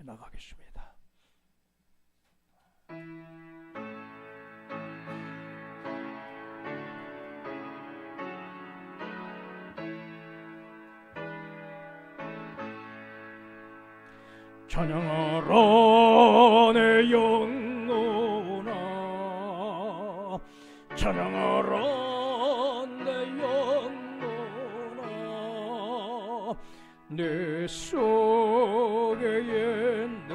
나가겠습니다. 찬양하라 내 영혼아, 찬양하라 내 영혼아, 내 속에 있는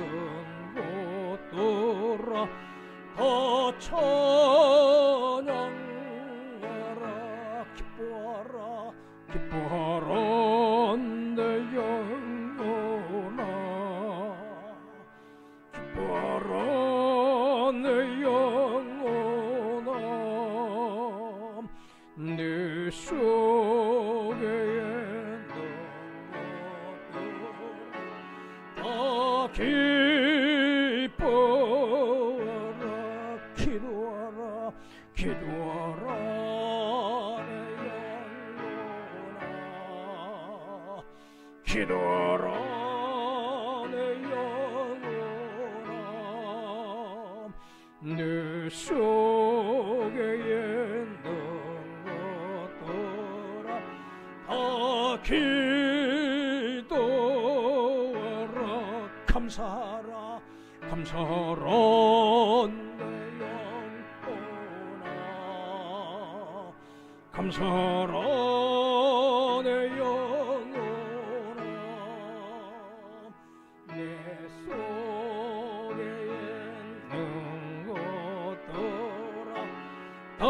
것들아 다 찬양하라. 기뻐하라 기뻐하라 내 영혼아, 기뻐하라 내 영혼아, 내 속에 있는 것들 다 기뻐하라. 기도하라 기도하라 내 영혼아, 기도하라 내 영혼아, 내 속에 있는 것들아 다 기도하라. 감사하라 감사하라 내 영혼아, 감사하라 내 영혼아, 내 속에 있는 것들아 다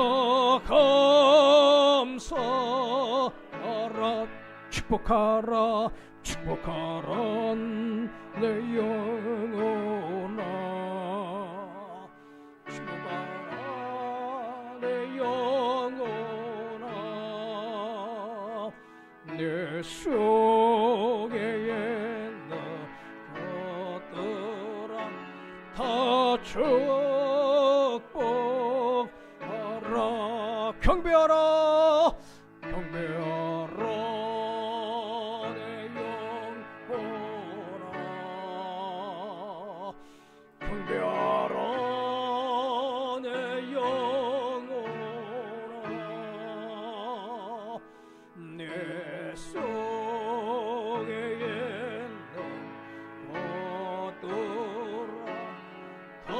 감사하라. 축복하라 축복하라 내 영혼아, 축복하라 내 영혼아, 내 속에 있는 것들아 다 축복하라. 경배하라 경배하라 내 영혼아, 경배하라 내 영혼아, 내 속에 있는 것들아 다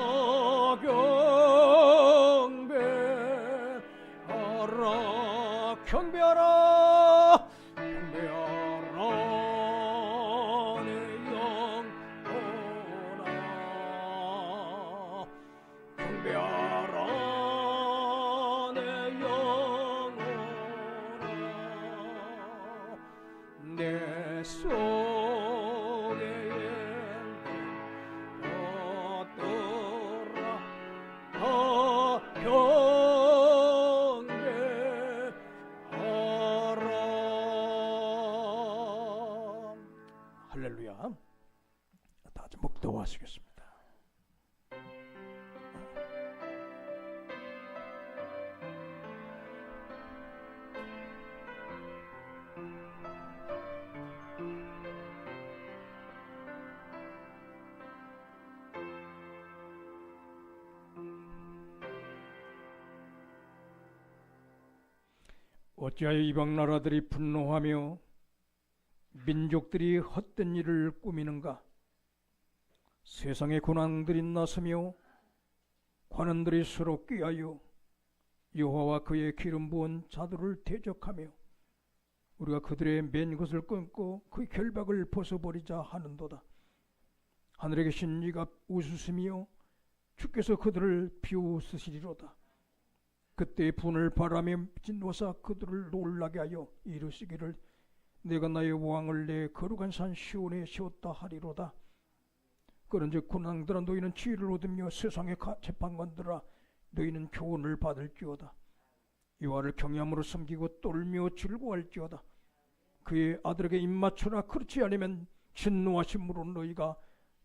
경배하라. 경배하라 경배하라 내 영혼아, 경배하라 내 영혼아, 내 속에 있는 것들아 다 경배하라. 할렐루야. 다 같이 묵도하시겠습니다. 어찌하여 이방 나라들이 분노하며 민족들이 헛된 일을 꾸미는가? 세상의 군왕들이 나서며 관원들이 서로 꾀하여 여호와와 그의 기름 부은 자들을 대적하며 우리가 그들의 맨 것을 끊고 그 결박을 벗어버리자 하는도다. 하늘에 계신 이가 웃으시며 주께서 그들을 비웃으시리로다. 그때 분을 바라며 진노사 그들을 놀라게 하여 이르시기를 내가 나의 왕을 내 거룩한 산 시온에 세웠다 하리로다. 그런즉 군왕들아 너희는 지혜를 얻으며 세상의 재판관들아 너희는 교훈을 받을지어다. 여호와를 경외함으로 섬기고 떨며 즐거워할지어다. 그의 아들에게 입맞추라. 그렇지 않으면 진노하심으로 너희가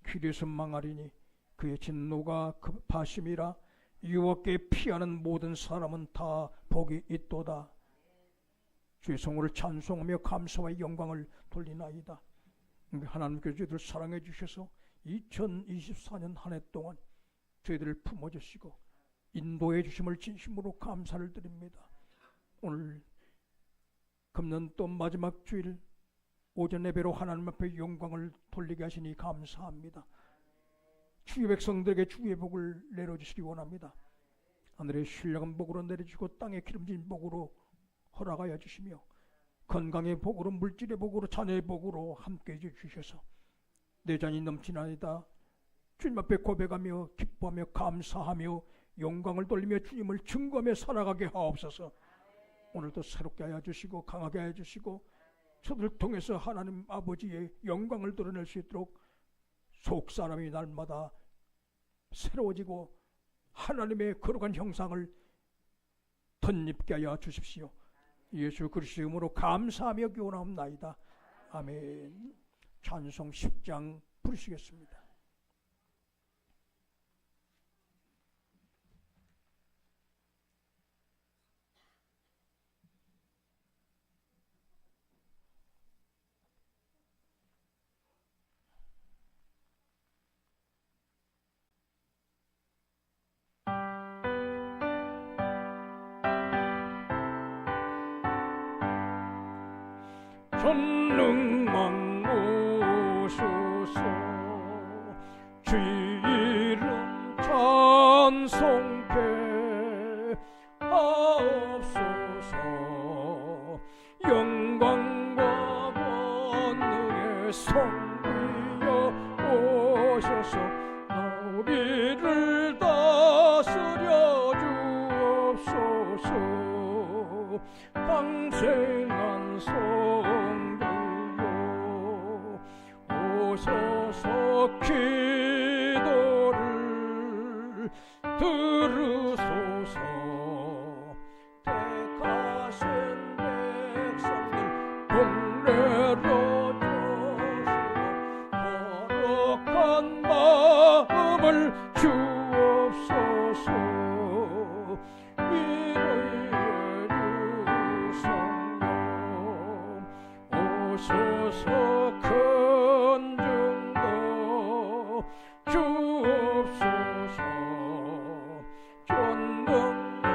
길에서 망하리니 그의 진노가 급하심이라. 여호와께 피하는 모든 사람은 다 복이 있도다. 주의 성호를 찬송하며 감사와 영광을 돌리나이다. 하나님께서 저희들 사랑해 주셔서 2024년 한 해 동안 저희들을 품어주시고 인도해 주심을 진심으로 감사를 드립니다. 오늘 금년 또 마지막 주일 오전 예배로 하나님 앞에 영광을 돌리게 하시니 감사합니다. 주의 백성들에게 주의 복을 내려주시기 원합니다. 하늘의 신령한 복으로 내려주시고 땅의 기름진 복으로 허락하여 주시며 건강의 복으로 물질의 복으로 자녀의 복으로 함께해 주셔서 내 잔이 넘치나이다 주님 앞에 고백하며 기뻐하며 감사하며 영광을 돌리며 주님을 증거하며 살아가게 하옵소서. 오늘도 새롭게 하여 주시고 강하게 하여 주시고 저들을 통해서 하나님 아버지의 영광을 드러낼 수 있도록 속사람이 날마다 새로워지고 하나님의 거룩한 형상을 덧입게 하여 주십시오. 예수 그리스도의 이름으로 감사하며 기원하옵나이다. 아멘. 찬송 10장 부르시겠습니다. 전능왕 오소서 주의 이름 찬송케 하옵소서. 영광과 권능의 성비여 오셔서 우리를 다스려 주옵소서. 강생한 오소서. 기도를 들으소서. 택하신 백성들 공례로 주시고 거룩한 마음을 주옵소서. 위로의 유성령 오소서. 큰 증거 주옵소서. 전능한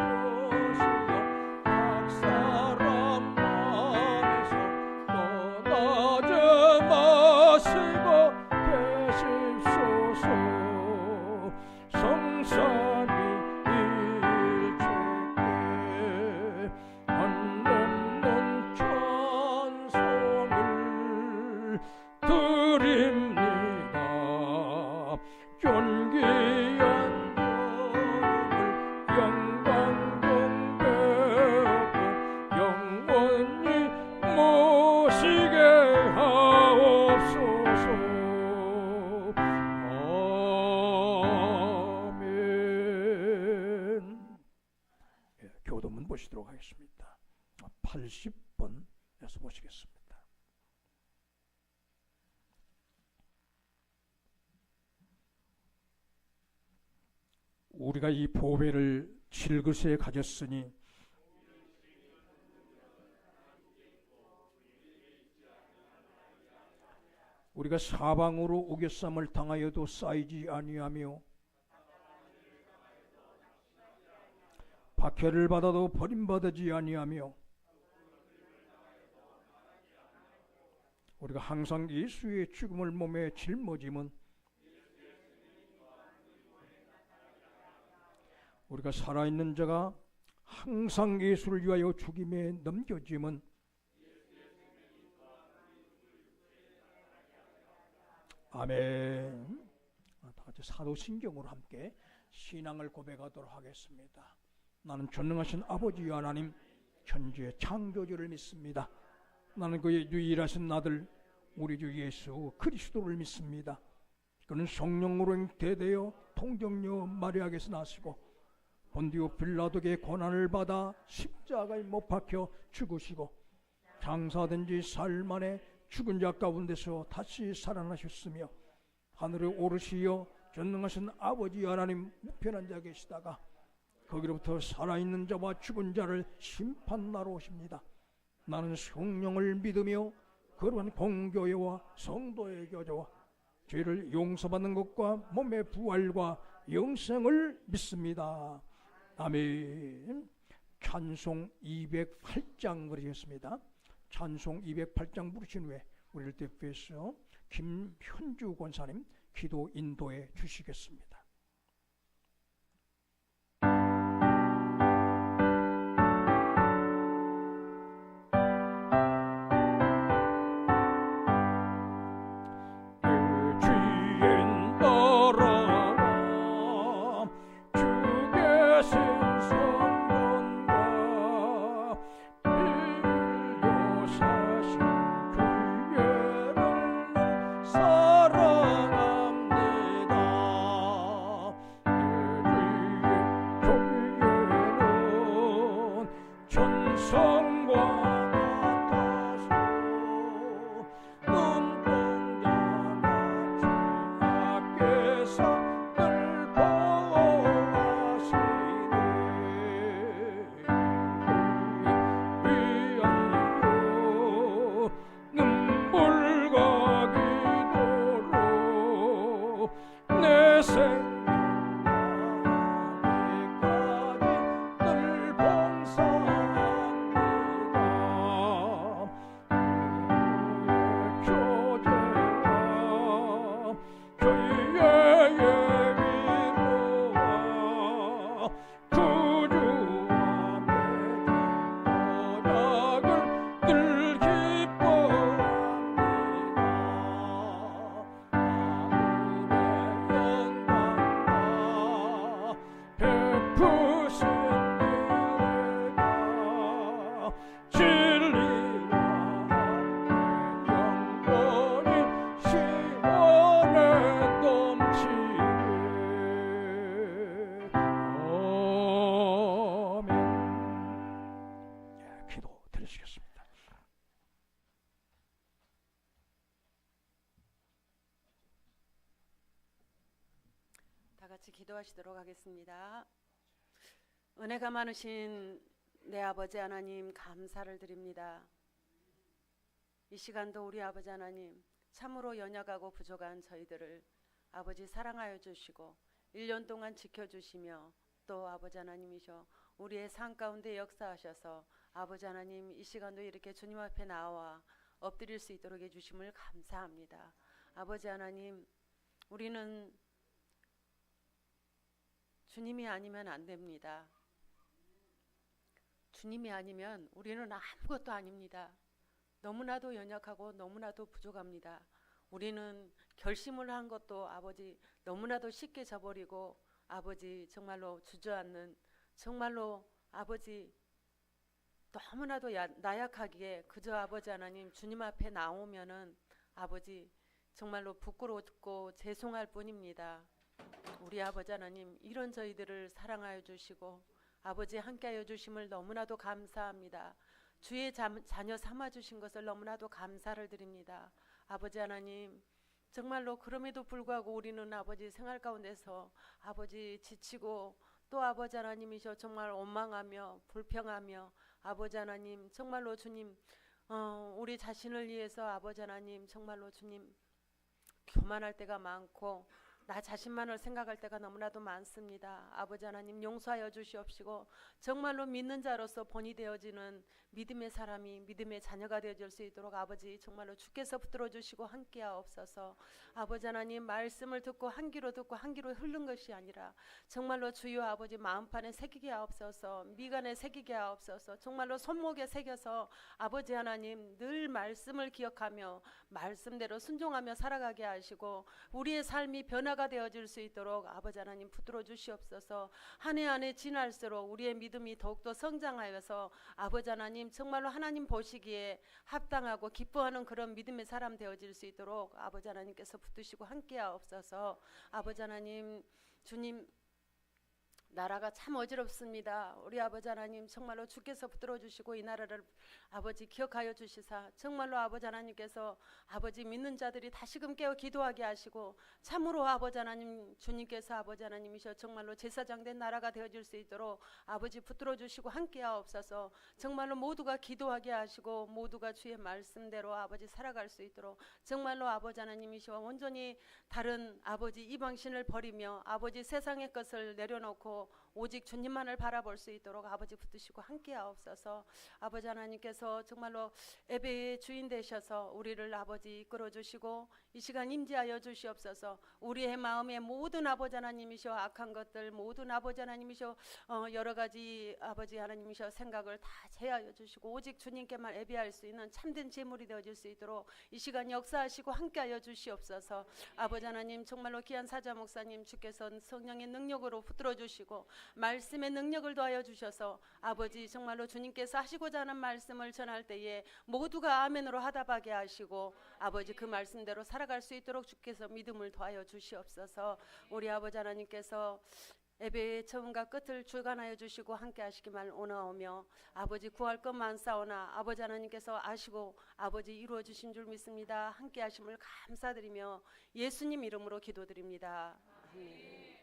여시여 각 사람 안에서 떠나지 마시고 계십소서. 성삼위 일체께 한없는 찬송을 드립니다. 존귀한 주님을 영광 경배하고 영원히 모시게 하옵소서. 아멘. 교도문 보시도록 하겠습니다. 80번에서 보시겠습니다. 우리가 이 보배를 질그릇에 가졌으니 우리가 사방으로 우겨쌈을 당하여도 쌓이지 아니하며 박해를 받아도 버림받지 아니하며 우리가 항상 예수의 죽음을 몸에 짊어짐은 우리가 살아있는 자가 항상 예수를 위하여 죽임에 넘겨짐은 아멘. 다 같이 사도신경으로 함께 신앙을 고백하도록 하겠습니다. 나는 전능하신 아버지 하나님 천지의 창조주를 믿습니다. 나는 그의 유일하신 아들 우리 주 예수 그리스도를 믿습니다. 그는 성령으로 잉태되어 통정녀 마리아에게서 나시고 본디오 빌라도에게 고난을 받아 십자가에 못 박혀 죽으시고 장사된 지 사흘 만에 죽은 자 가운데서 다시 살아나셨으며 하늘에 오르시어 전능하신 아버지 하나님 우편한 자 계시다가 거기로부터 살아있는 자와 죽은 자를 심판하러 오십니다. 나는 성령을 믿으며 거룩한 공교회와 성도의 교제와 죄를 용서받는 것과 몸의 부활과 영생을 믿습니다. 아멘. 찬송 208장 부르겠습니다. 찬송 208장 부르신 후에 우리를 대표해서 김현주 권사님 기도 인도해 주시겠습니다. 같이 기도하시도록 하겠습니다. 은혜가 많으신 내 아버지 하나님 감사를 드립니다. 이 시간도 우리 아버지 하나님 참으로 연약하고 부족한 저희들을 아버지 사랑하여 주시고 1년 동안 지켜주시며 또 아버지 하나님이셔 우리의 삶 가운데 역사하셔서 아버지 하나님 이 시간도 이렇게 주님 앞에 나와 엎드릴 수 있도록 해주심을 감사합니다. 아버지 하나님 우리는 주님이 아니면 안 됩니다. 주님이 아니면 우리는 아무것도 아닙니다. 너무나도 연약하고 너무나도 부족합니다. 우리는 결심을 한 것도 아버지 너무나도 쉽게 저버리고 아버지 정말로 주저앉는 정말로 아버지 너무나도 나약하기에 그저 아버지 하나님 주님 앞에 나오면은 아버지 정말로 부끄럽고 죄송할 뿐입니다. 우리 아버지 하나님 이런 저희들을 사랑하여 주시고 아버지 함께하여 주심을 너무나도 감사합니다. 주의 자녀 삼아주신 것을 너무나도 감사를 드립니다. 아버지 하나님 정말로 그럼에도 불구하고 우리는 아버지 생활 가운데서 아버지 지치고 또 아버지 하나님이셔 정말 원망하며 불평하며 아버지 하나님 정말로 주님 우리 자신을 위해서 아버지 하나님 정말로 주님 교만할 때가 많고 나 자신만을 생각할 때가 너무나도 많습니다. 아버지 하나님 용서하여 주시옵시고 정말로 믿는 자로서 본이 되어지는 믿음의 사람이 믿음의 자녀가 되어질 수 있도록 아버지 정말로 주께서 붙들어 주시고 함께하옵소서. 아버지 하나님 말씀을 듣고 한 귀로 듣고 한 귀로 흐른 것이 아니라 정말로 주여 아버지 마음판에 새기게 하옵소서. 미간에 새기게 하옵소서. 정말로 손목에 새겨서 아버지 하나님 늘 말씀을 기억하며 말씀대로 순종하며 살아가게 하시고 우리의 삶이 변화가 되어질 수 있도록 아버지 하나님 붙들어 주시옵소서. 한 해 한 해 지날수록 우리의 믿음이 더욱더 성장하여서 아버지 하나님 정말로 하나님 보시기에 합당하고 기뻐하는 그런 믿음의 사람 되어질 수 있도록 아버지 하나님께서 붙드시고 함께하옵소서. 아버지 하나님 주님 나라가 참 어지럽습니다. 우리 아버지 하나님 정말로 주께서 붙들어 주시고 이 나라를 아버지 기억하여 주시사 정말로 아버지 하나님께서 아버지 믿는 자들이 다시금 깨어 기도하게 하시고 참으로 아버지 하나님 주님께서 아버지 하나님이셔 정말로 제사장된 나라가 되어질 수 있도록 아버지 붙들어 주시고 함께하옵소서. 정말로 모두가 기도하게 하시고 모두가 주의 말씀대로 아버지 살아갈 수 있도록 정말로 아버지 하나님이시와 온전히 다른 아버지 이방신을 버리며 아버지 세상의 것을 내려놓고 오직 주님만을 바라볼 수 있도록 아버지 붙드시고 함께하옵소서. 아버지 하나님께서 정말로 예배의 주인 되셔서 우리를 아버지 이끌어 주시고 이 시간 임재하여 주시옵소서. 우리의 마음에 모든 아버지 하나님이셔 악한 것들 모든 아버지 하나님이셔 여러 가지 아버지 하나님이셔 생각을 다 제하여 주시고 오직 주님께만 예배할 수 있는 참된 제물이 되어질 수 있도록 이 시간 역사하시고 함께하여 주시옵소서. 아버지 하나님 정말로 귀한 사자 목사님 주께서 성령의 능력으로 붙들어 주시고 말씀의 능력을 더하여 주셔서 아버지 정말로 주님께서 하시고자 하는 말씀을 전할 때에 모두가 아멘으로 하답하게 하시고 아버지 그 말씀대로 살아갈 수 있도록 주께서 믿음을 더하여 주시옵소서. 우리 아버지 하나님께서 예배의 처음과 끝을 주관하여 주시고 함께 하시기만 원하오며 아버지 구할 것만 싸우나 아버지 하나님께서 아시고 아버지 이루어 주신 줄 믿습니다. 함께 하심을 감사드리며 예수님 이름으로 기도드립니다. 아멘.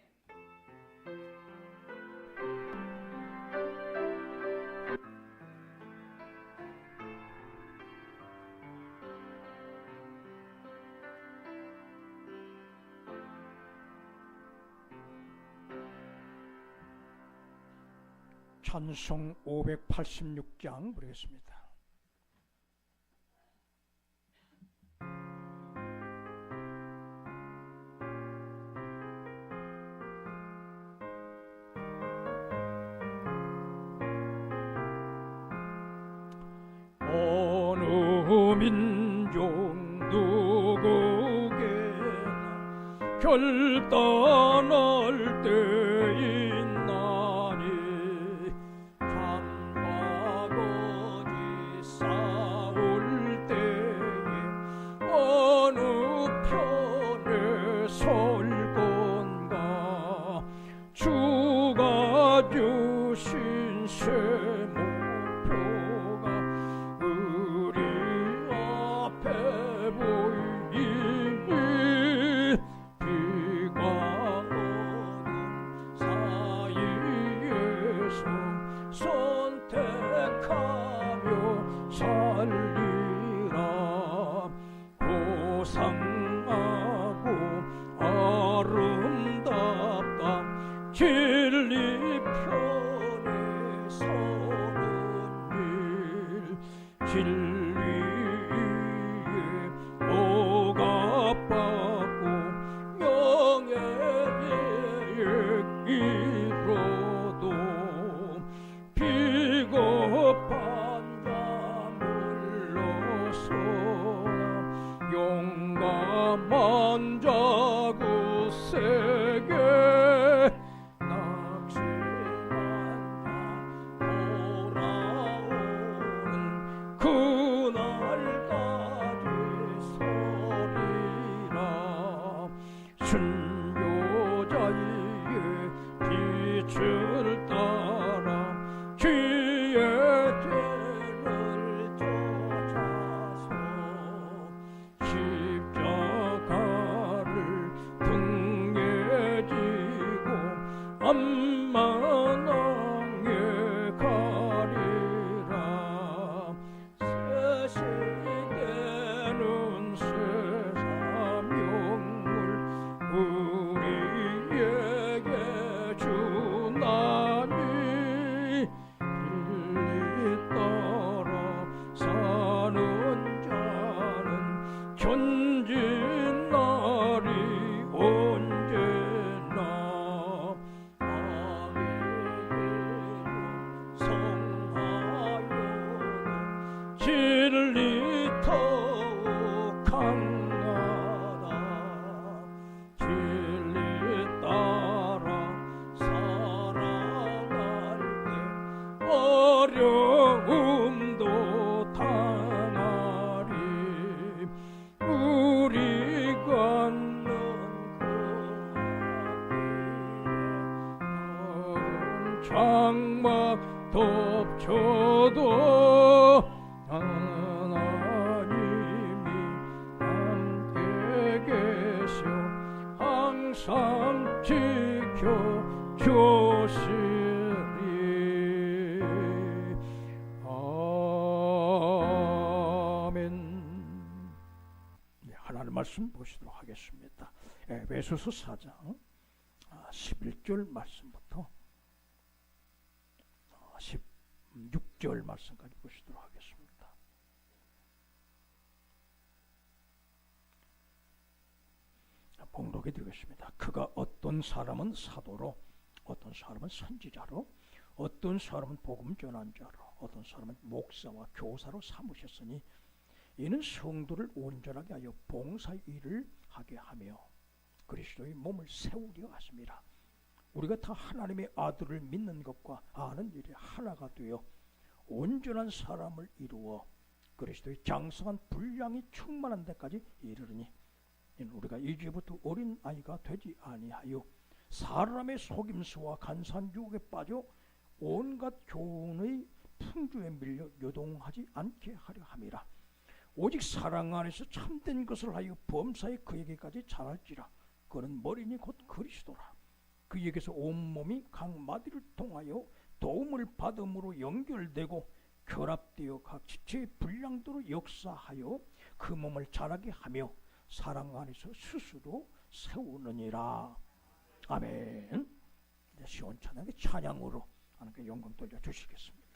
찬송 586장 부르겠습니다. 어느 민족 누구게나 결단할 때 있나니 참과 거짓 싸울 때에 어느 편에 설 건가 주가 주신 새 목표가 우리 앞에 보이니 비가 오는 사이에서 선택하며 살리라. 고상하고 아름답다 진리 편에 서는 일 진리 위에 억압받고 명예의 이로도 비겁한 자 물러서라. 용감한 자 굳세게 낙심한 자 돌아오는 그날까지 서리라. 순교자의 빛을 따라 주의 죄를 쫓아서 십자가를 등에 지고 암만왕에 가리라. 새 시대는 새 사명을 우리에게 주나니 진리 따라 사는 자는 견진 날이 언제나 아멘으로 성하여는 진리 더욱 강하다. 진리 따라 살아갈 때 어려움도 당하리. 우리 장막 덮쳐도 하나님이 함께 계셔 항상 지켜주시리. 아멘. 하나님 말씀 보시도록 하겠습니다. 에베소서 4장 11절 말씀부터 16절 말씀까지 보시도록 하겠습니다. 봉독해 드리겠습니다. 그가 어떤 사람은 사도로, 어떤 사람은 선지자로, 어떤 사람은 복음 전한 자로, 어떤 사람은 목사와 교사로 삼으셨으니 이는 성도를 온전하게 하여 봉사의 일을 하게 하며 그리스도의 몸을 세우려 하심이라. 우리가 다 하나님의 아들을 믿는 것과 아는 일이 하나가 되어 온전한 사람을 이루어 그리스도의 장성한 분량이 충만한 데까지 이르르니 이는 우리가 이제부터 어린 아이가 되지 아니하여 사람의 속임수와 간사한 유혹에 빠져 온갖 교훈의 풍조에 밀려 요동하지 않게 하려 함이라. 오직 사랑 안에서 참된 것을 하여 범사에 그에게까지 자랄지라. 그는 머리니 곧 그리스도라. 그에게서 온몸이 각 마디를 통하여 도움을 받음으로 연결되고 결합되어 각 지체의 분량대로 역사하여 그 몸을 자라게 하며 사랑 안에서 스스로 세우느니라. 아멘. 시원찮게 찬양으로 하나님께 영광 돌려주시겠습니다.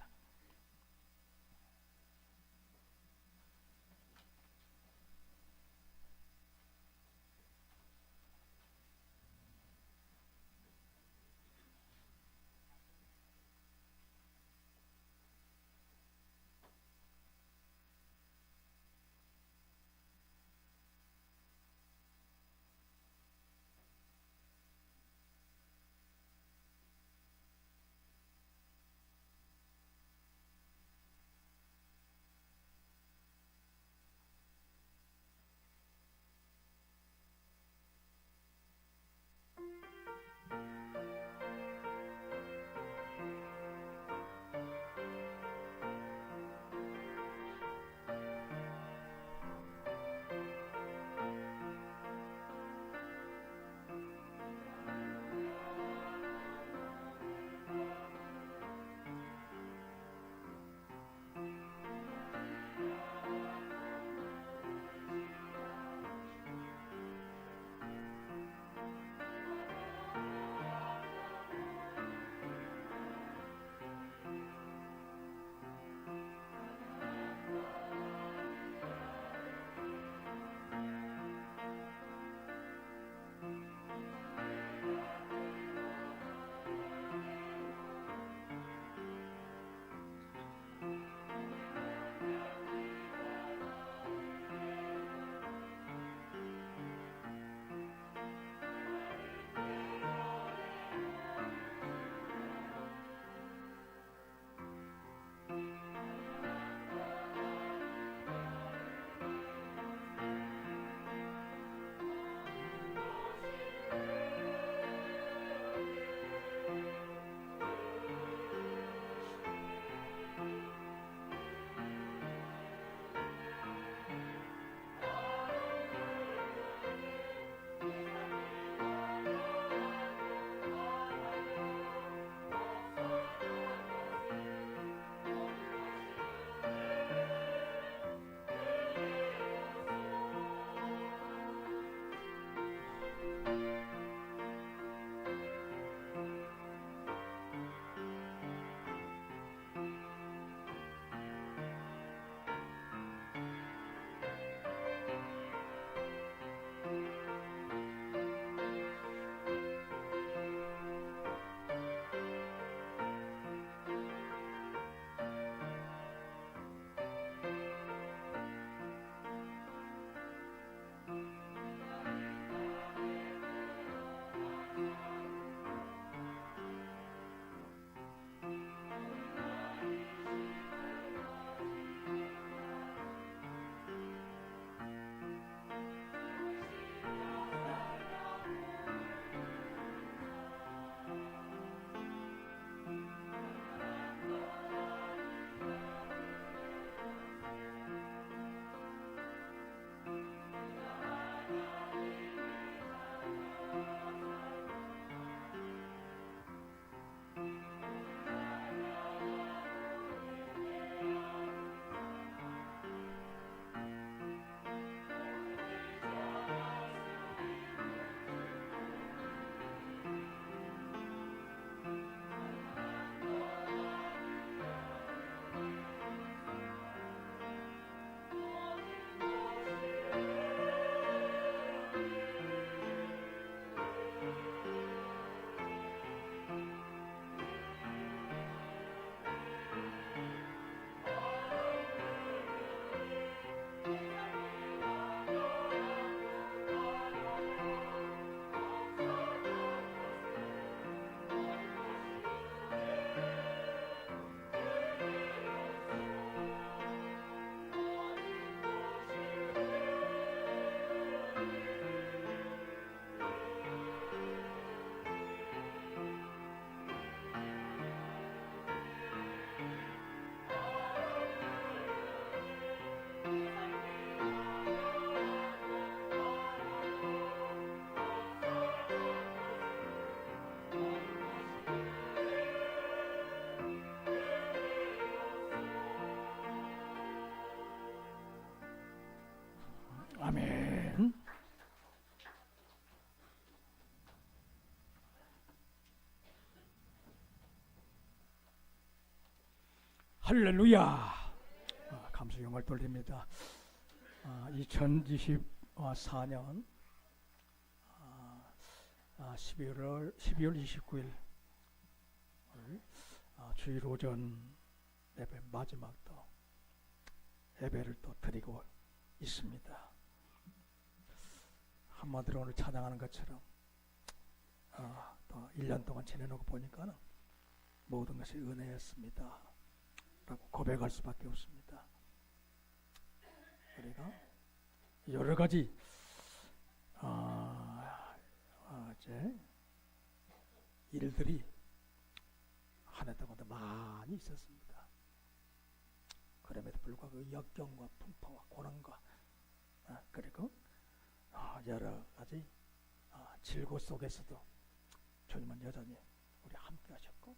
할렐루야. 감사 영광을 돌립니다. 2024년 12월 29일 주일 오전 예배 마지막 또 예배를 또 드리고 있습니다. 한마디로 오늘 찬양하는 것처럼 또 1년 동안 지내놓고 보니까는 모든 것이 은혜였습니다 라고 고백할 수밖에 없습니다. 우리가 여러 가지 이제 일들이 한 해 동안 많이 있었습니다. 그럼에도 불구하고 그 역경과 풍파와 고난과 그리고 여러 가지 질고 속에서도 주님은 여전히 우리 함께 하셨고,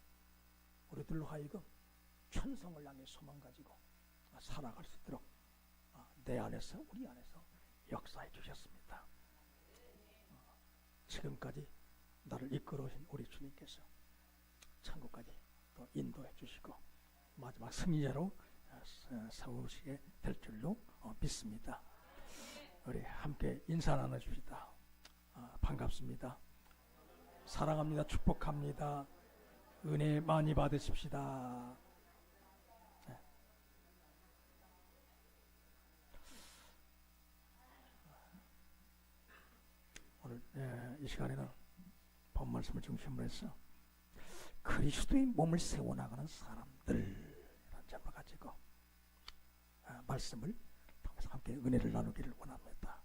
우리들로 하여금 천성을 향해 소망 가지고 살아갈 수 있도록 내 안에서 우리 안에서 역사해 주셨습니다. 지금까지 나를 이끌어 오신 우리 주님께서 천국까지 또 인도해 주시고 마지막 승리자로 세우시게 될 줄로 믿습니다. 우리 함께 인사 나눠줍시다. 반갑습니다. 사랑합니다. 축복합니다. 은혜 많이 받으십시다. 네. 오늘 이 시간에는 본 말씀을 중심으로 해서 그리스도의 몸을 세워나가는 사람들이라는 점을 가지고 말씀을 통해서 함께 은혜를 나누기를 원합니다.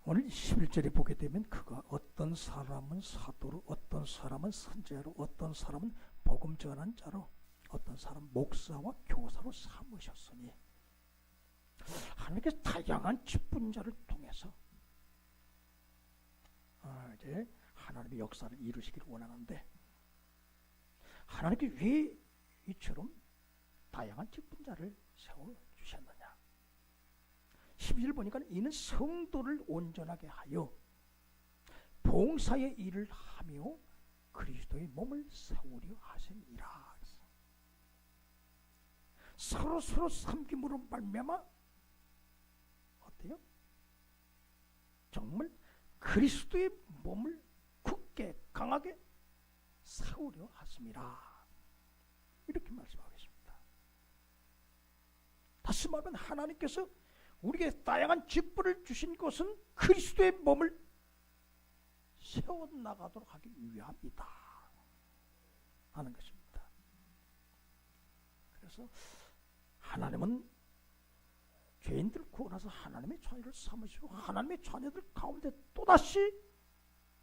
오늘 11절에 보게 되면 그가 어떤 사람은 사도로, 어떤 사람은 선지자로, 어떤 사람은 복음 전한 자로, 어떤 사람은 목사와 교사로 삼으셨으니, 하나님께서 다양한 직분자를 통해서 이제 하나님의 역사를 이루시기를 원하는데, 하나님께 왜 이처럼 다양한 직분자를 세워주셨느냐. 12절 보니까 이는 성도를 온전하게 하여 봉사의 일을 하며 그리스도의 몸을 세우려 하심이라. 서로 섬김으로 말미암아 어때요? 정말 그리스도의 몸을 굳게 강하게 세우려 하심이라. 이렇게 말씀하고 있습니다. 다시 말하면 하나님께서 우리에게 다양한 직분을 주신 것은 그리스도의 몸을 세워나가도록 하기 위함이다 하는 것입니다. 그래서 하나님은 죄인들을 구원하셔서 하나님의 자녀를 삼으시고, 하나님의 자녀들 가운데 또다시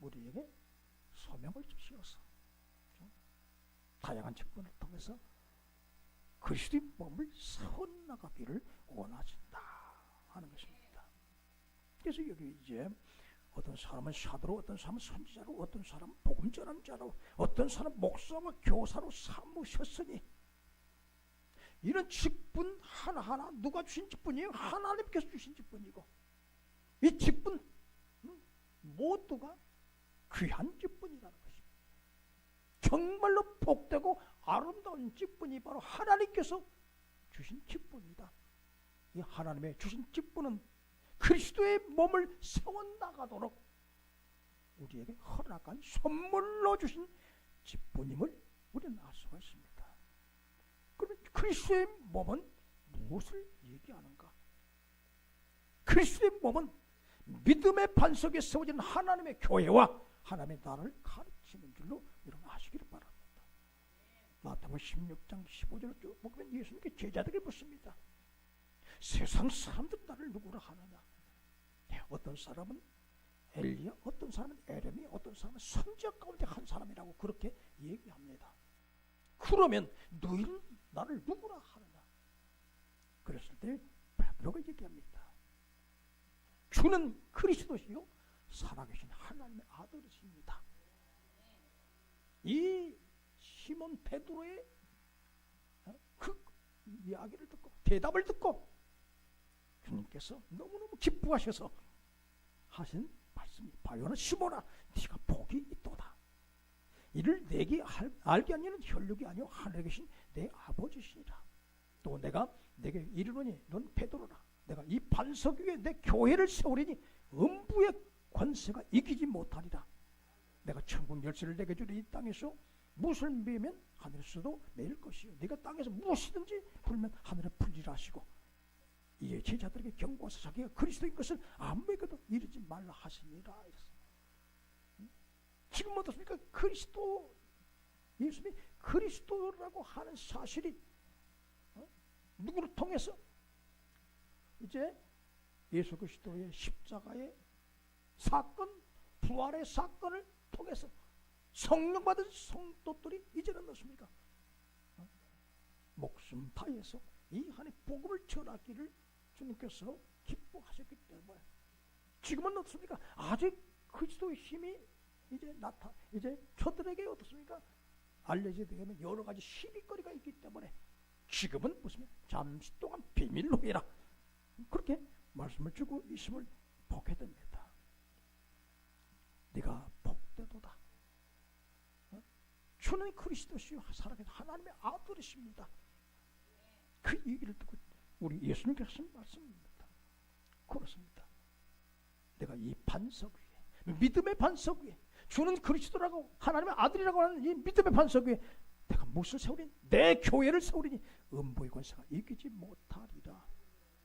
우리에게 소명을 주시어서 다양한 직분을 통해서 그리스도의 몸을 세워나가기를 원하신다 하는 것입니다. 그래서 여기 이제 어떤 사람은 사도로, 어떤 사람은 선지자로, 어떤 사람은 복음 전하는 자로, 어떤 사람은 목사와 교사로 삼으셨으니, 이런 직분 하나하나 누가 주신 직분이에요? 하나님께서 주신 직분이고, 이 직분 모두가 귀한 직분이라는 것입니다. 정말로 복되고 아름다운 직분이 바로 하나님께서 주신 직분이다. 이 하나님의 주신 직분은 그리스도의 몸을 세워나가도록 우리에게 허락한 선물로 주신 직분임을 우리는 알 수가 있습니다. 그러면 그리스도의 몸은 무엇을 얘기하는가? 그리스도의 몸은 믿음의 반석에 세워진 하나님의 교회와 하나님의 나라를 가르치는 줄로 여러분 아시기를 바랍니다. 마태복음 16장 15절을 쭉 보면 예수님께 제자들에게 묻습니다. 세상 사람들 나를 누구라 하느냐? 어떤 사람은 엘리야, 어떤 사람은 에레미, 어떤 사람은 선지자 가운데 한 사람이라고 그렇게 얘기합니다. 그러면 너희는 나를 누구라 하느냐? 그랬을 때 베드로가 얘기합니다. 주는 그리스도시요 살아계신 하나님의 아들이십니다. 이 시몬 베드로의 그 이야기를 듣고, 대답을 듣고 주님께서 너무너무 기뻐하셔서 하신 말씀이 바요나 시몬아 네가 복이 있도다. 이를 내게 알게 하니는 혈육이 아니요 하늘에 계신 내 아버지시니라. 또 내가 내게 이르노니 넌 베드로라. 내가 이 반석 위에 내 교회를 세우리니 음부의 권세가 이기지 못하리라. 내가 천국 열쇠를 내게 주리. 이 땅에서 무엇을 매면 하늘에서도 매일 것이요 네가 땅에서 무엇이든지 풀면 하늘에 풀리라 하시고, 이에 제자들에게 경고하사 자기가 그리스도인 것을 아무에게도 이르지 말라 하시니라. 지금 어떻습니까? 그리스도, 예수님이 그리스도라고 하는 사실이 누구를 통해서 이제 예수 그리스도의 십자가의 사건, 부활의 사건을 통해서 성령 받은 성도들이 이제는 어떻습니까? 목숨 다해서 이 한해 복음을 전하기를 주님께서 기뻐하셨기 때문에 지금은 어떻습니까? 아직 그리스도의 힘이 이제 저들에게 어떻습니까? 알려지게 되면 여러 가지 시비거리가 있기 때문에 지금은 무슨 잠시 동안 비밀로 해라, 그렇게 말씀을 주고 있음을 보게 됩니다. 네가 복되도다. 주는 그리스도시요 살아계신 하나님의 아들이십니다. 그 얘기를 듣고 우리 예수님께서 하신 말씀입니다. 그렇습니다. 내가 이 반석 위에, 믿음의 반석 위에, 주는 그리스도라고 하나님의 아들이라고 하는 이 믿음의 반석 위에 내가 무엇을 세우리니? 내 교회를 세우리니 음부의 권세가 이기지 못하리라.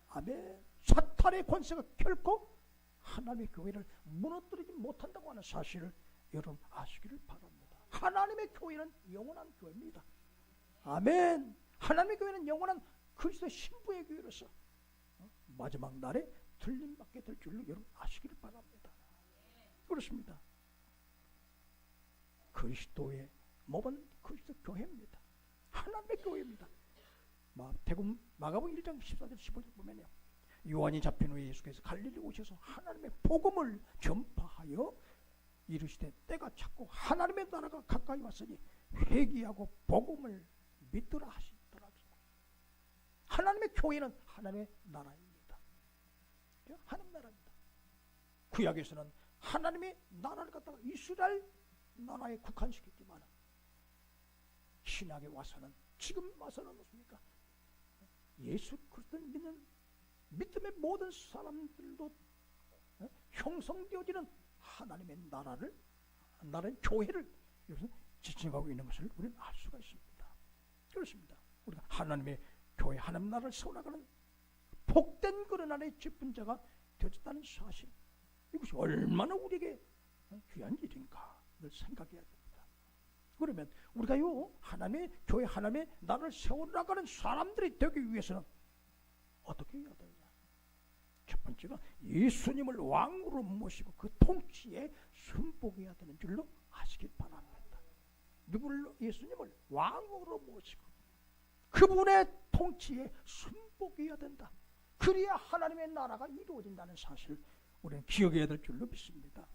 아멘. 사탄의 권세가 결코 하나님의 교회를 무너뜨리지 못한다고 하는 사실을 여러분 아시기를 바랍니다. 하나님의 교회는 영원한 교회입니다. 아멘. 하나님의 교회는 영원한 그리스도 신부의 교회로서 마지막 날에 들림받게 될 줄로 여러분 아시기를 바랍니다. 그렇습니다. 그리스도의 몸은 그리스도 교회입니다. 하나님의 교회입니다. 마가복음 1장 14절 15절 보면요, 요한이 잡힌 후에 예수께서 갈릴리 오셔서 하나님의 복음을 전파하여 이르시되 때가 찼고 하나님의 나라가 가까이 왔으니 회개하고 복음을 믿으라 하시더라. 하나님의 교회는 하나님의 나라입니다. 하나님 나라입니다. 구약에서는 하나님의 나라를 갖다가 이스라엘 나라에 국한시켰지만 신약에 와서는, 지금 와서는 어떻습니까? 예수 그리스도를 믿는 믿음의 모든 사람들도 형성되어지는 하나님의 나라의 교회를 여기서 지칭하고 있는 것을 우리는 알 수가 있습니다. 그렇습니다. 우리가 하나님의 교회, 하나님 나라를 세워나가는 복된 그런 안에 짚은 자가 되었다는 사실, 이것이 얼마나 우리에게 귀한 일인가 늘 생각해야 됩니다. 그러면 우리가요, 하나님의 교회, 하나님의 나라를 세워나가는 사람들이 되기 위해서는 어떻게 해야 되느냐? 첫 번째가 예수님을 왕으로 모시고 그 통치에 순복해야 되는 줄로 아시길 바랍니다. 누구를? 예수님을 왕으로 모시고 그분의 통치에 순복해야 된다. 그래야 하나님의 나라가 이루어진다는 사실을 우리는 기억해야 될 줄로 믿습니다.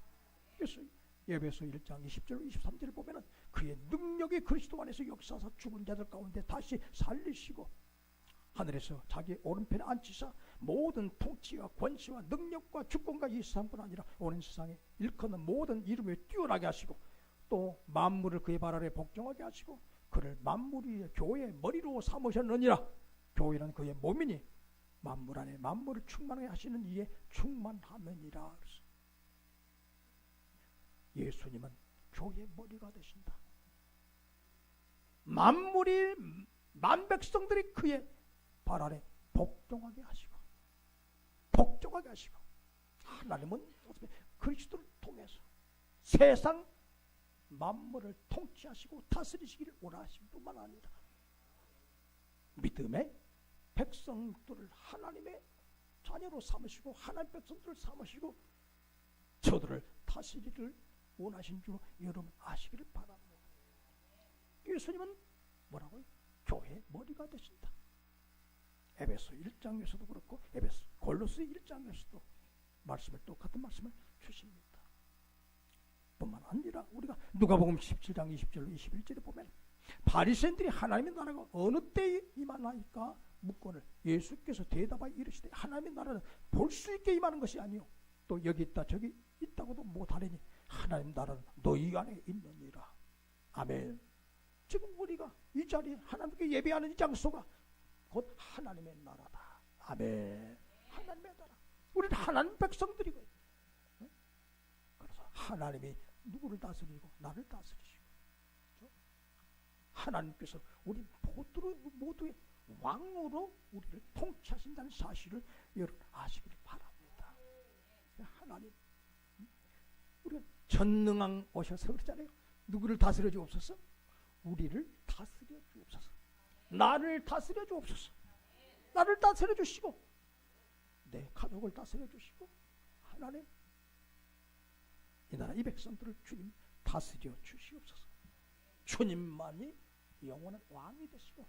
그래서 에베소 1장 20절 23절을 보면은 그의 능력이 그리스도 안에서 역사하사 죽은 자들 가운데 다시 살리시고 하늘에서 자기 오른편에 앉히사 모든 통치와 권세와 능력과 주권과 이 세상뿐 아니라 오는 세상에 일컫는 모든 이름에 뛰어나게 하시고 또 만물을 그의 발 아래 복종하게 하시고 그를 만물 위의 교회의 머리로 삼으셨느니라. 교회는 그의 몸이니 만물 안에 만물을 충만하게 하시는 이에 충만하느니라. 예수님은 교회의 머리가 되신다. 만물이, 만백성들이 그의 발 아래 복종하게 하시고 하나님은 그리스도를 통해서 세상 만물을 통치하시고 다스리시기를 원하신 뿐만 아니라 믿음의 백성들을 하나님의 자녀로 삼으시고 하나님의 백성들을 삼으시고 저들을 다스리기를 원하신 줄 여러분 아시기를 바랍니다. 예수님은 뭐라고요? 교회의 머리가 되신다. 에베소 1장에서도 그렇고 골로새 1장에서도 똑같은 말씀을 주십니다. 뿐만 아니라 우리가 누가복음 17장 20절 21절에 보면 바리새인들이 하나님의 나라가 어느 때에 임하나이까 묻거늘 예수께서 대답하여 이르시되 하나님의 나라는 볼 수 있게 임하는 것이 아니요 또 여기 있다 저기 있다고도 못하리니 하나님 나라는 너희 안에 있느니라. 아멘. 지금 우리가 이 자리에 하나님께 예배하는 이 장소가 곧 하나님의 나라다. 아멘. 하나님의 나라. 우리는 하나님 백성들이고, 그래서 하나님이 누구를 다스리고 나를 다스리시고, 하나님께서 우리 모두의 왕으로 우리를 통치하신다는 사실을 여러분 아시기를 바랍니다. 하나님, 우리가 전능왕 오셔서 그러잖아요. 누구를 다스려 주옵소서? 우리를 다스려 주옵소서. 나를 다스려 주옵소서. 나를 다스려 주시고 내 가족을 다스려 주시고, 하나님, 이 나라 이 백성들을 주님 다스려 주시옵소서. 주님만이 영원한 왕이 되시고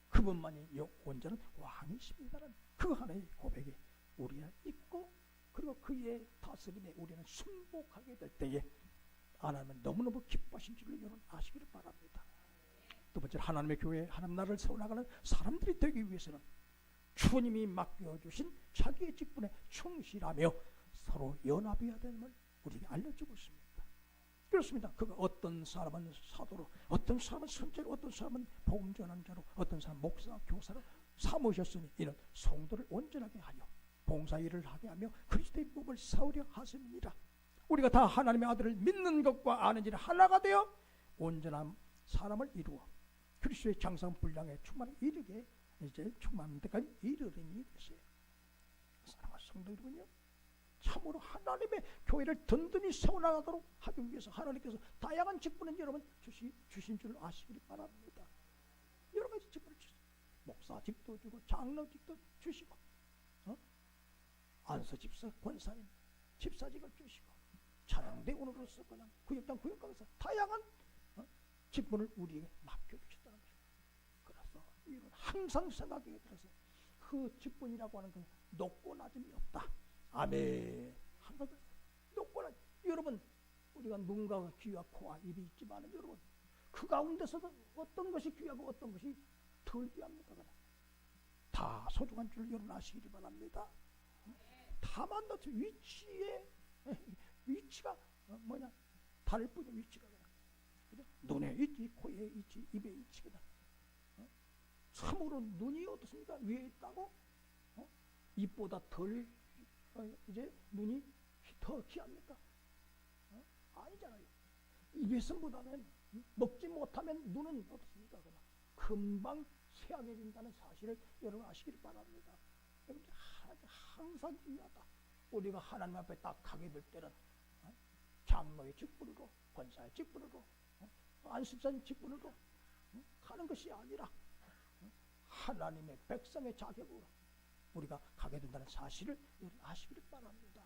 그분만이 온전한 왕이십니다라는 그 하나의 고백이 우리가 있고, 그리고 그의 다스림에 우리는 순복하게 될 때에 하나님은 너무너무 기뻐하신 줄을 여러분 아시기를 바랍니다. 두 번째로 하나님의 교회, 하나님 나라를 세워나가는 사람들이 되기 위해서는 주님이 맡겨주신 자기의 직분에 충실하며 서로 연합해야 되는 우리에게 알려주고 있습니다. 그렇습니다. 그가 어떤 사람은 사도로, 어떤 사람은 선제로, 어떤 사람은 복음 전하는 자로, 어떤 사람은 목사, 교사로 삼으셨으니 이는 성도를 온전하게 하여 봉사일을 하게 하며 그리스도의 몸을 세우려 하심이니라. 우리가 다 하나님의 아들을 믿는 것과 아는 일에 하나가 되어 온전한 사람을 이루어 그리스도의 장성 분량에 충만히 이르게, 이제 충만한 데까지 이르림이 되세요. 사랑하는 성도 여러분요, 참으로 하나님의 교회를 든든히 세워나가도록 하기 위해서 하나님께서 다양한 직분을 여러분 주신 줄 아시기를 바랍니다. 여러 가지 직분을 주시고, 목사직도 주고 장로직도 주시고, 안수집사, 권사님, 집사직을 주시고, 찬양대원으로서 그냥 구역장, 구역강사 다양한 직분을 우리에게 맡겨주셨다는 것입니다. 그래서 이런 항상 생각하게 들어서 그 직분이라고 하는 건 높고 낮음이 없다. 아멘. 항상 높고 낮. 여러분, 우리가 눈과 귀와 코와 입이 있지만 여러분, 그 가운데서도 어떤 것이 귀하고 어떤 것이 덜 귀합니까? 다 소중한 줄 여러분 아시기를 바랍니다. 다만 위치가 뭐냐, 다를 뿐이야. 위치가 그냥 눈에 있지, 코에 있지, 입에 있지. 그냥 참으로 눈이 어떻습니까? 위에 있다고 입보다 덜 이제 눈이 더 귀합니까? 아니잖아요. 입에서 못하면, 먹지 못하면 눈은 어떻습니까? 그냥 금방 쇠약해진다는 사실을 여러분 아시기를 바랍니다. 여러분, 항상 중요하다. 우리가 하나님 앞에 딱 가게 될 때는 장로의 직분으로, 권사의 직분으로, 안수사의 직분으로 가는 것이 아니라 하나님의 백성의 자격으로 우리가 가게 된다는 사실을 여러분 아시기를 바랍니다.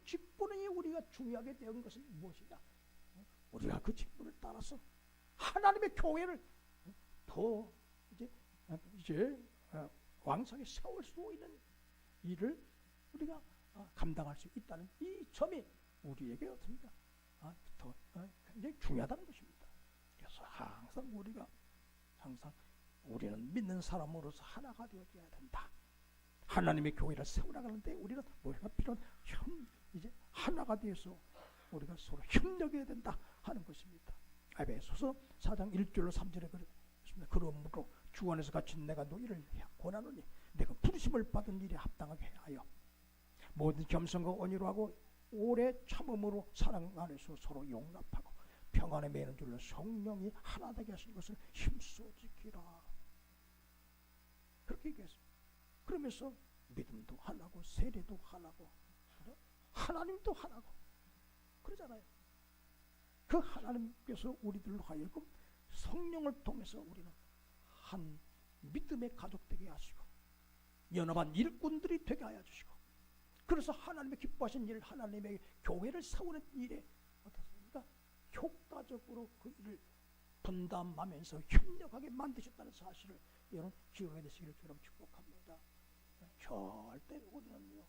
직분이 우리가 중요하게 된 것은 무엇이냐? 우리가 그 직분을 따라서 하나님의 교회를 더 이제 왕성히 세울 수 있는 일을 우리가 감당할 수 있다는 이 점이 우리에게 어떻습니까? 더 굉장히 중요하다는 것입니다. 그래서 항상 우리는 믿는 사람으로서 하나가 되어야 된다. 하나님의 교회를 세워나가는데 우리는 뭐가 필요한 이제 하나가 되어서 우리가 서로 협력해야 된다 하는 것입니다. 에베소서 4장 1절로 3절에 그랬습니다. 그러므로 주 안에서 갇힌 내가 너희를 권하노니 내가 부르심을 받은 일에 합당하게 하여 모든 겸손과 온유로 하고 오래 참음으로 사랑 안에서 서로 용납하고 평안에 매는 줄로 성령이 하나 되게 하신 것을 힘써 지키라. 그렇게 얘기했습니다. 그러면서 믿음도 하나고 세례도 하나고 하나님도 하나고 그러잖아요. 그 하나님께서 우리들로 하여금 성령을 통해서 우리는 한 믿음의 가족 되게 하시고 연합한 일꾼들이 되게 하여 주시고, 그래서 하나님의 기뻐하신 일, 하나님의 교회를 세우는 일에 어떻습니까? 효과적으로 그 일을 분담하면서 협력하게 만드셨다는 사실을 여러분 기억해 주시기를 주님 축복합니다. 절대 우리는요,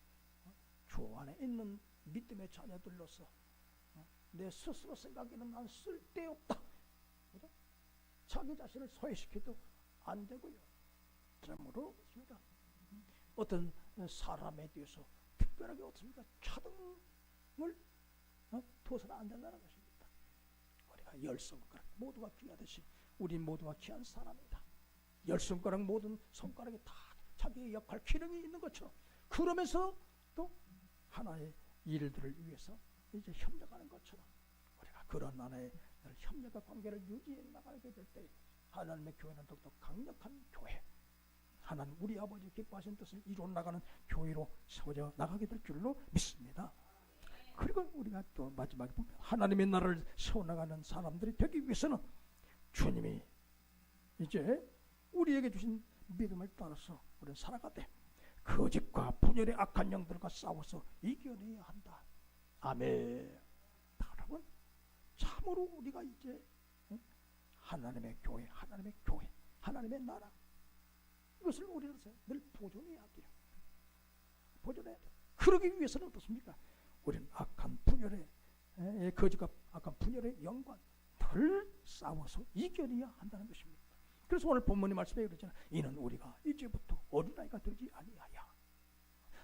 주 안에 있는 믿음의 자녀들로서 내 스스로 생각에는 난 쓸데없다, 그죠? 자기 자신을 소외시켜도 안 되고요. 참으로 그렇습니다. 어떤 사람에 대해서 특별하게 어떻습니까? 차등을 둬서는 안 된다는 것입니다. 우리가 열성과 모두가 귀하듯이 우리 모두가 귀한 사람이다. 10손가락 모든 손가락에 다 자기의 역할 기능이 있는 것처럼, 그러면서 또 하나의 일들을 위해서 이제 협력하는 것처럼 우리가 그런 하나의 협력과 관계를 유지해 나가게 될 때 하나님의 교회는 더욱더 강력한 교회, 하나님 우리 아버지 기뻐하신 뜻을 이루어 나가는 교회로 세워져 나가게 될 줄로 믿습니다. 그리고 우리가 또 마지막에 보면 하나님의 나라를 세워나가는 사람들이 되기 위해서는 주님이 이제 우리에게 주신 믿음을 따라서 우리는 살아가되 거짓과 분열의 악한 영들과 싸워서 이겨내야 한다. 아멘. 여러분, 참으로 우리가 이제 하나님의 교회, 하나님의 나라, 이것을 우리로서 늘 보존해야 돼요. 보존해야 돼요. 그러기 위해서는 어떻습니까? 우리는 악한 분열의 거짓과 악한 분열의 영과 늘 싸워서 이겨내야 한다는 것입니다. 그래서 오늘 본문의 말씀에 그러잖아요. 이는 우리가 이제부터 어린아이가 되지 아니하여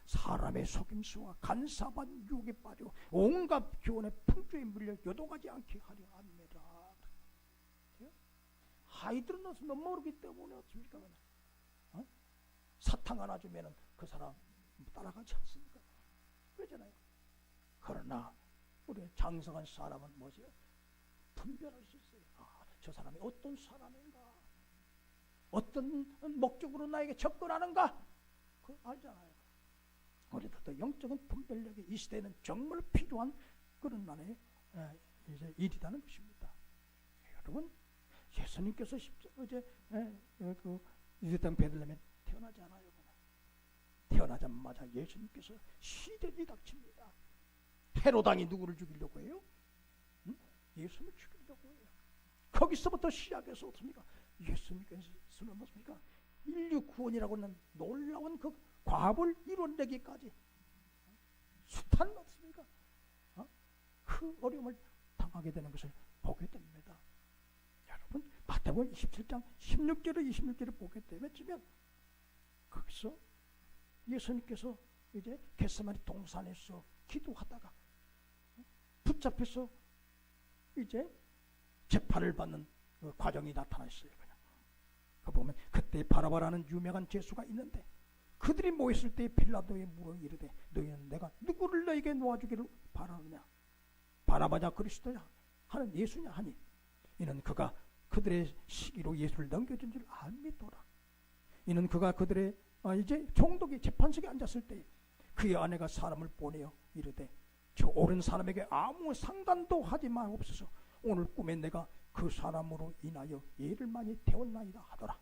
사람의 속임수와 간사한 유혹에 빠져 온갖 교훈의 풍조에 물려 요동하지 않게 하려 합니다. 아이들은 너무 모르기 때문에 어떻습니까? 사탕 하나 주면은 그 사람 따라가지 않습니까? 그러잖아요. 그러나 우리 장성한 사람은 뭐죠? 분별할 수 있어요. 저 사람이 어떤 사람인가, 어떤 목적으로 나에게 접근하는가, 그걸 알잖아요. 우리들도 영적인 분별력이 이 시대에는 정말 필요한 그런 날의 이제 일이라는 것입니다. 여러분, 예수님께서 어제 그 유대 땅 베들레헴에 태어나지 않아요. 태어나자마자 예수님께서 시련이 닥칩니다. 헤로당이 누구를 죽이려고 해요? 예수님을 죽이려고 해요. 거기서부터 시작해서 어떻습니까? 예수님께서는 어떻습니까? 인류 구원이라고 하는 놀라운 그 과업을 이뤄내기까지 숱한 어떻습니까? 그 어려움을 당하게 되는 것을 보게 됩니다. 여러분, 마태복음 27장 16절에 26절을 보게 되면 거기서 예수님께서 이제 겟세마네 동산에서 기도하다가 붙잡혀서 이제 재판을 받는 그 과정이 나타나 있어요. 그 보면 그때 바라바라는 유명한 죄수가 있는데 그들이 모였을 때 빌라도에 물어 이르되 너희는 내가 누구를 너에게 놓아주기를 바라느냐? 바라바냐 그리스도냐? 하는 예수냐 하니 이는 그가 그들의 시기로 예수를 넘겨준 줄 압니다라. 이는 그가 그들의 이제 총독이 재판석에 앉았을 때 그의 아내가 사람을 보내어 이르되 저 옳은 사람에게 아무 상관도 하지 마옵소서. 오늘 꿈에 내가 그 사람으로 인하여 예를 많이 태웠나이다 하더라.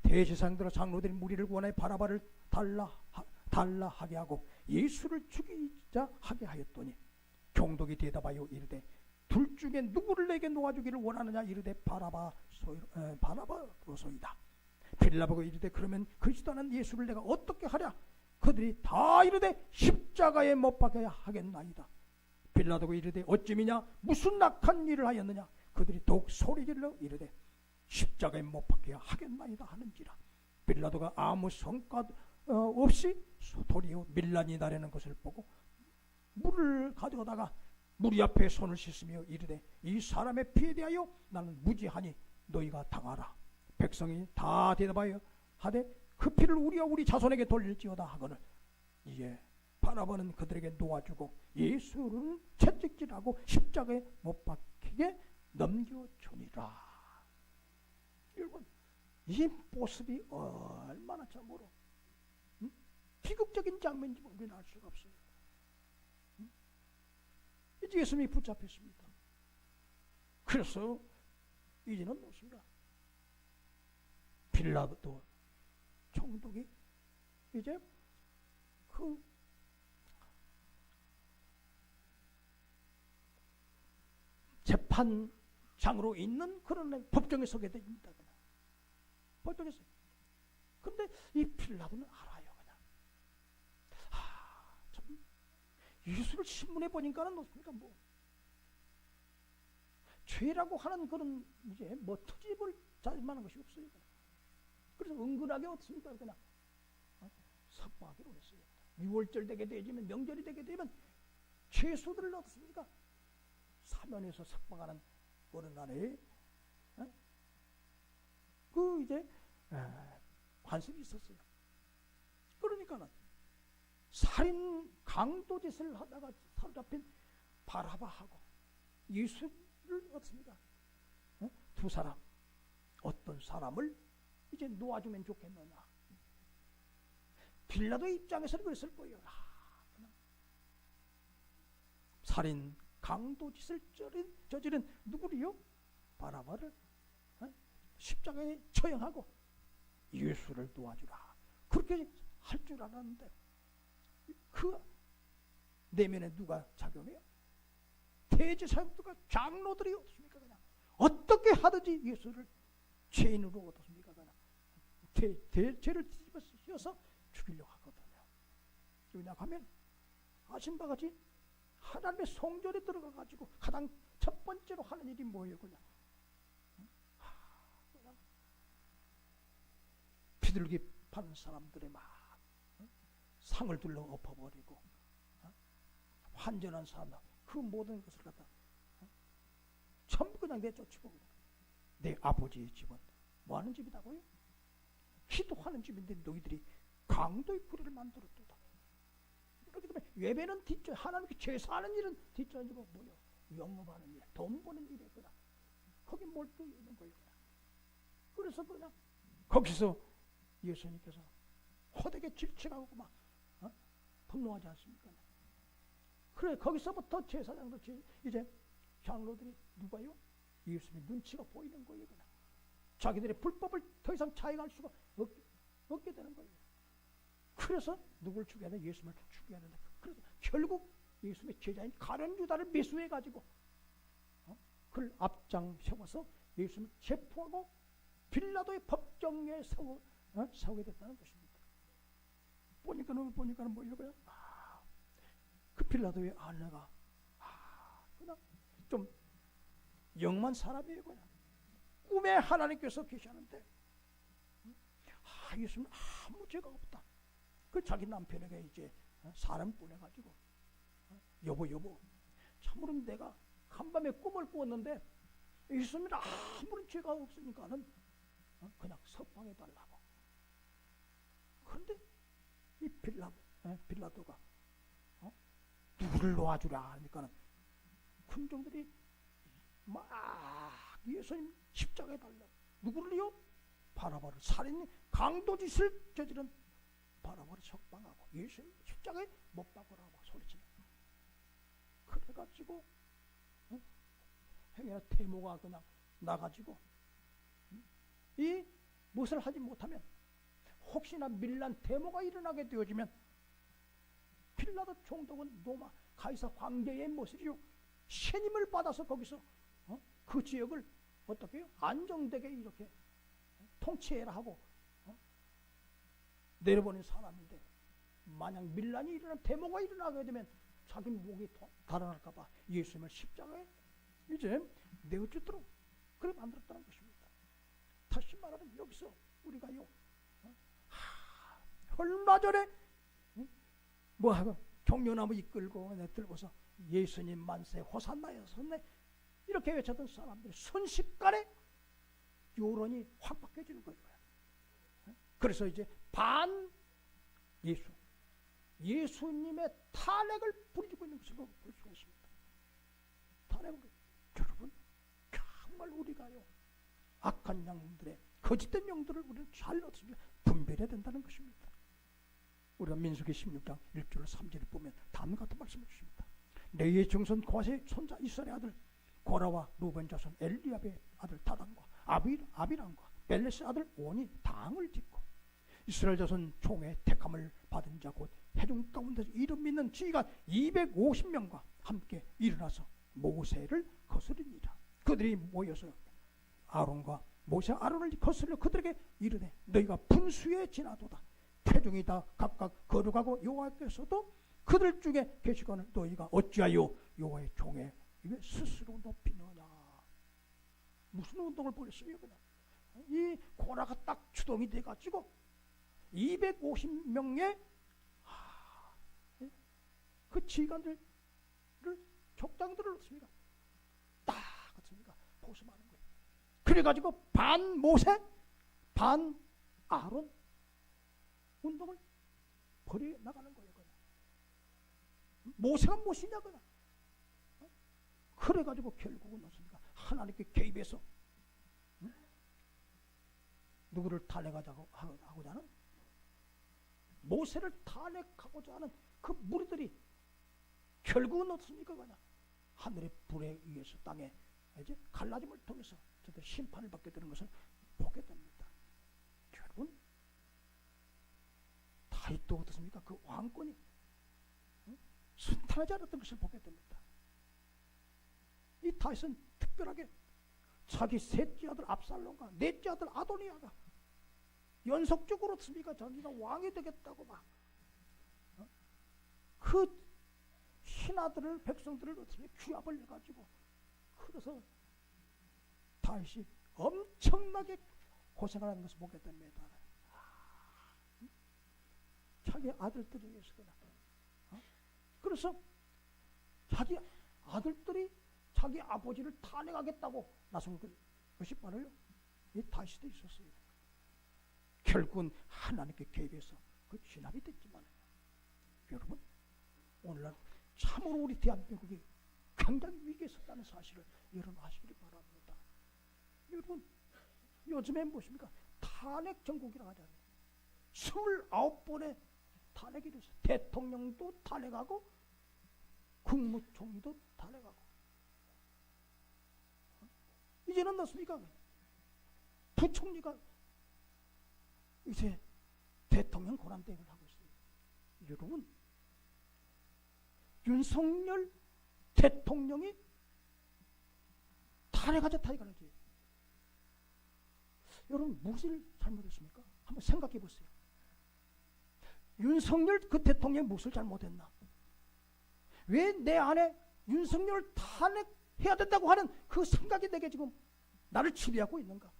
대제사장들과 장로들이 무리를 구원하여 바라바를 달라하게 하고 예수를 죽이자 하게 하였더니 총독이 대답하여 이르되 둘 중에 누구를 내게 놓아주기를 원하느냐? 이르되 바라바로소이다. 빌라도가 이르되 그러면 그리스도는 예수를 내가 어떻게 하랴? 그들이 다 이르되 십자가에 못 박아야 하겠나이다. 빌라도가 이르되 어찌미냐? 무슨 악한 일을 하였느냐? 그들이 더욱 소리질러 이르되 십자가에 못 박아야 하겠나이다 하는지라. 빌라도가 아무 성과 없이 도리어 밀란이 나려는 것을 보고 물을 가져다가 무리 앞에 손을 씻으며 이르되 이 사람의 피에 대하여 나는 무지하니 너희가 당하라. 백성이 다 대답하여 하되 그 피를 우리와 우리 자손에게 돌릴지어다 하거늘 이에 바라바는 그들에게 놓아주고 예수를 채찍질하고 십자가에 못 박히게 넘겨주니라. 여러분, 이 모습이 얼마나 참으로 비극적인 장면인지 우리는 알 수가 없어요. 이제 예수님이 붙잡혔습니다. 그래서 이제는 무엇인가? 빌라도 총독이 이제 그 재판장으로 있는 그런 법정에 서게 됩니다. 법정에 서. 근데 이 빌라도는 알아요. 그냥. 참 예수를 신문에 보니까는 어떻습니까? 뭐 죄라고 하는 그런 이제 뭐 트집을 잡을 만한 것이 없어요. 그래서 은근하게 어떻습니까? 그냥 삭박하기로 했어요. 6월절 되게 되면 명절이 되게 되면 죄수들을 어떻습니까? 사면에서 삭박하는 어느 날에 그 이제 관습이 있었어요. 그러니까는 살인 강도짓을 하다가 사로잡힌 바라바하고 예수를 어떻습니까? 두 사람 어떤 사람을 이제 놓아주면 좋겠느냐. 빌라도의 입장에서는 그랬을 거예요. 살인 강도짓을 저지른 누구리요? 바라바를 십자가에 처형하고 예수를 도와주라. 그렇게 할 줄 알았는데 그 내면에 누가 작용해요? 대제사장들과 장로들이 어떻습니까? 그냥 어떻게 하든지 예수를 죄인으로 어떻습니까? 그냥 죄를 뒤집어씌워서 죽이려고 하거든요. 왜냐하면 아신 바와 같이 하나님의 성전에 들어가 가지고 가장 첫 번째로 하는 일이 뭐예요? 그냥 비둘기 파는 사람들의 막 상을 둘러 엎어버리고 환전한 사람 그 모든 것을 갖다 전부 그냥 내쫓고 그냥. 내 아버지의 집은 뭐하는 집이다고요? 기도하는 집인데 너희들이 강도의 구리를 만들었도다. 그렇기 때문에 예배는 뒷전, 하나님께 제사하는 일은 뒷전이고 뭐요? 영업하는 일, 돈 버는 일에 그냥 거기 몰두해 있는 거예요. 그냥. 그래서 그냥 거기서 예수님께서 호되게 질책하고 막 분노하지 않습니까? 그래 거기서부터 제사장도 이제 장로들이 누가요? 예수님의 눈치가 보이는 거예요. 그냥. 자기들의 불법을 더 이상 자행할 수가 없게 되는 거예요. 그래서 누굴 죽여야 돼? 예수님을 죽여야 된다. 그래서 결국 예수님의 제자인 가룟 유다를 매수해 가지고 그를 앞장 세워서 예수님을 체포하고 빌라도의 법정에 서게 됐다는 것입니다. 보니까는 뭐예요? 그냥 그 빌라도의 아내가 그냥 좀 영만 사람이에요. 그냥 꿈에 하나님께서 계시는데 예수님 아무 죄가 없다. 그 자기 남편에게 이제 사람 보내가지고 여보 참으로 내가 한밤에 꿈을 꾸었는데 예수님이 아무런 죄가 없으니까는 그냥 석방해 달라고. 그런데 이 빌라도가 누구를 놓아주라 하니까는 군중들이 막 예수님 십자가에 달라. 누구를요? 바라바를 살인 강도짓을 저지른 바라바를 석방하고 예수님 십자가에 못 박으라고 소리치는 거예요. 그래가지고 행여나 태모가 그냥 나가지고 이 무엇을 하지 못하면 혹시나 밀란 태모가 일어나게 되어지면 빌라도 총독은 로마 가이사 황제의 모습이요 신임을 받아서 거기서 그 지역을 어떻게 해요? 안정되게 이렇게 통치해라 하고 내려보낸 사람인데 만약 밀란이 일어나면 데모가 일어나게 되면 자기 목이 달아날까봐 예수님을 십자가에 이제 내어주도록 그렇게 만들었다는 것입니다. 다시 말하면 여기서 우리가요 얼마 전에 뭐하고 종려나무 이끌고 들고서 예수님 만세 호산나 호산나 이렇게 외쳤던 사람들이 순식간에 여론이 확 바뀌어지는 거예요. 그래서 이제 반 예수님의 탄핵을 부리고 있는 것을 볼 수가 있습니다. 탄핵을 여러분 정말 우리가요 악한 영들의 거짓된 영들을 우리는 잘 어떻게 분별해야 된다는 것입니다. 우리가 민수기 16장 1절 3절을 보면 다음과 같은 말씀을 주십니다. 레위의 증손 고아스의 손자 이스라엘의 아들 고라와 루벤 자손 엘리압의 아들 다단과 아비람과 벨레스의 아들 온이 당을 짓고 이스라엘 자손 총회 택함을 받은 자 곧 회중 가운데서 이름 믿는 지휘관 250명과 함께 일어나서 모세를 거스르니라. 그들이 모여서 아론과 모세 아론을 거스르려 그들에게 이르되 너희가 분수에 지나도다. 회중이 다 각각 거룩하고 여호와께서도 그들 중에 계시거늘 너희가 어찌하여 여호와의 종의 입에 스스로 높이느냐. 무슨 운동을 벌였어요? 그냥 이 고라가 딱 주동이 돼가지고 250명의 그 지휘관들을 족장들을 어떻습니까? 딱 어떻습니까? 보수하는 거예요. 그래가지고 반 모세 단, 아론 운동을 벌여 나가는 거예요. 그냥. 모세가 무엇이냐 그냥. 그래가지고 결국은 어떻습니까? 하나님께 개입해서 누구를 탄핵하고자 하는, 모세를 탄핵하고자 하는 그 무리들이 결국은 어떻습니까? 그냥 하늘의 불에 의해서 땅에 이제 갈라짐을 통해서 저들 심판을 받게 되는 것을 보게 됩니다. 여러분, 다윗도 어떻습니까? 그 왕권이 순탄하지 않았던 것을 보게 됩니다. 이 다윗은 특별하게 자기 셋째 아들 압살롬과 넷째 아들 아도니아가 연속적으로 어떻습니까? 자기가 왕이 되겠다고 막 그 신하들을, 백성들을 어떻습니까? 규합을 해가지고, 그래서 다윗이 엄청나게 고생을 하는 것을 보게 됩니다. 자기 아들들을 위해서 그냥. 그래서 자기 아들들이 자기 아버지를 탄핵하겠다고 나선 것이 바로 이 다윗도 있었어요. 결국은 하나님께 개입해서 그 진압이 됐지만, 여러분, 오늘날 참으로 우리 대한민국이 굉장히 위기에 섰다는 사실을 여러분 아시기를 바랍니다. 여러분, 요즘에 무엇입니까? 탄핵 정국이라고 하잖아요. 29번의 탄핵이 있어요. 대통령도 탄핵하고 국무총리도 탄핵하고. 이제는 어떻습니까? 부총리가 이제 대통령 권한대행을 하고 있어요. 여러분, 윤석열 대통령이 탄핵하자 탄핵하지. 여러분, 무엇을 잘못했습니까? 한번 생각해 보세요. 윤석열 그 대통령이 무엇을 잘못했나? 왜 내 안에 윤석열을 탄핵해야 된다고 하는 그 생각이 내게 지금 나를 지배하고 있는가?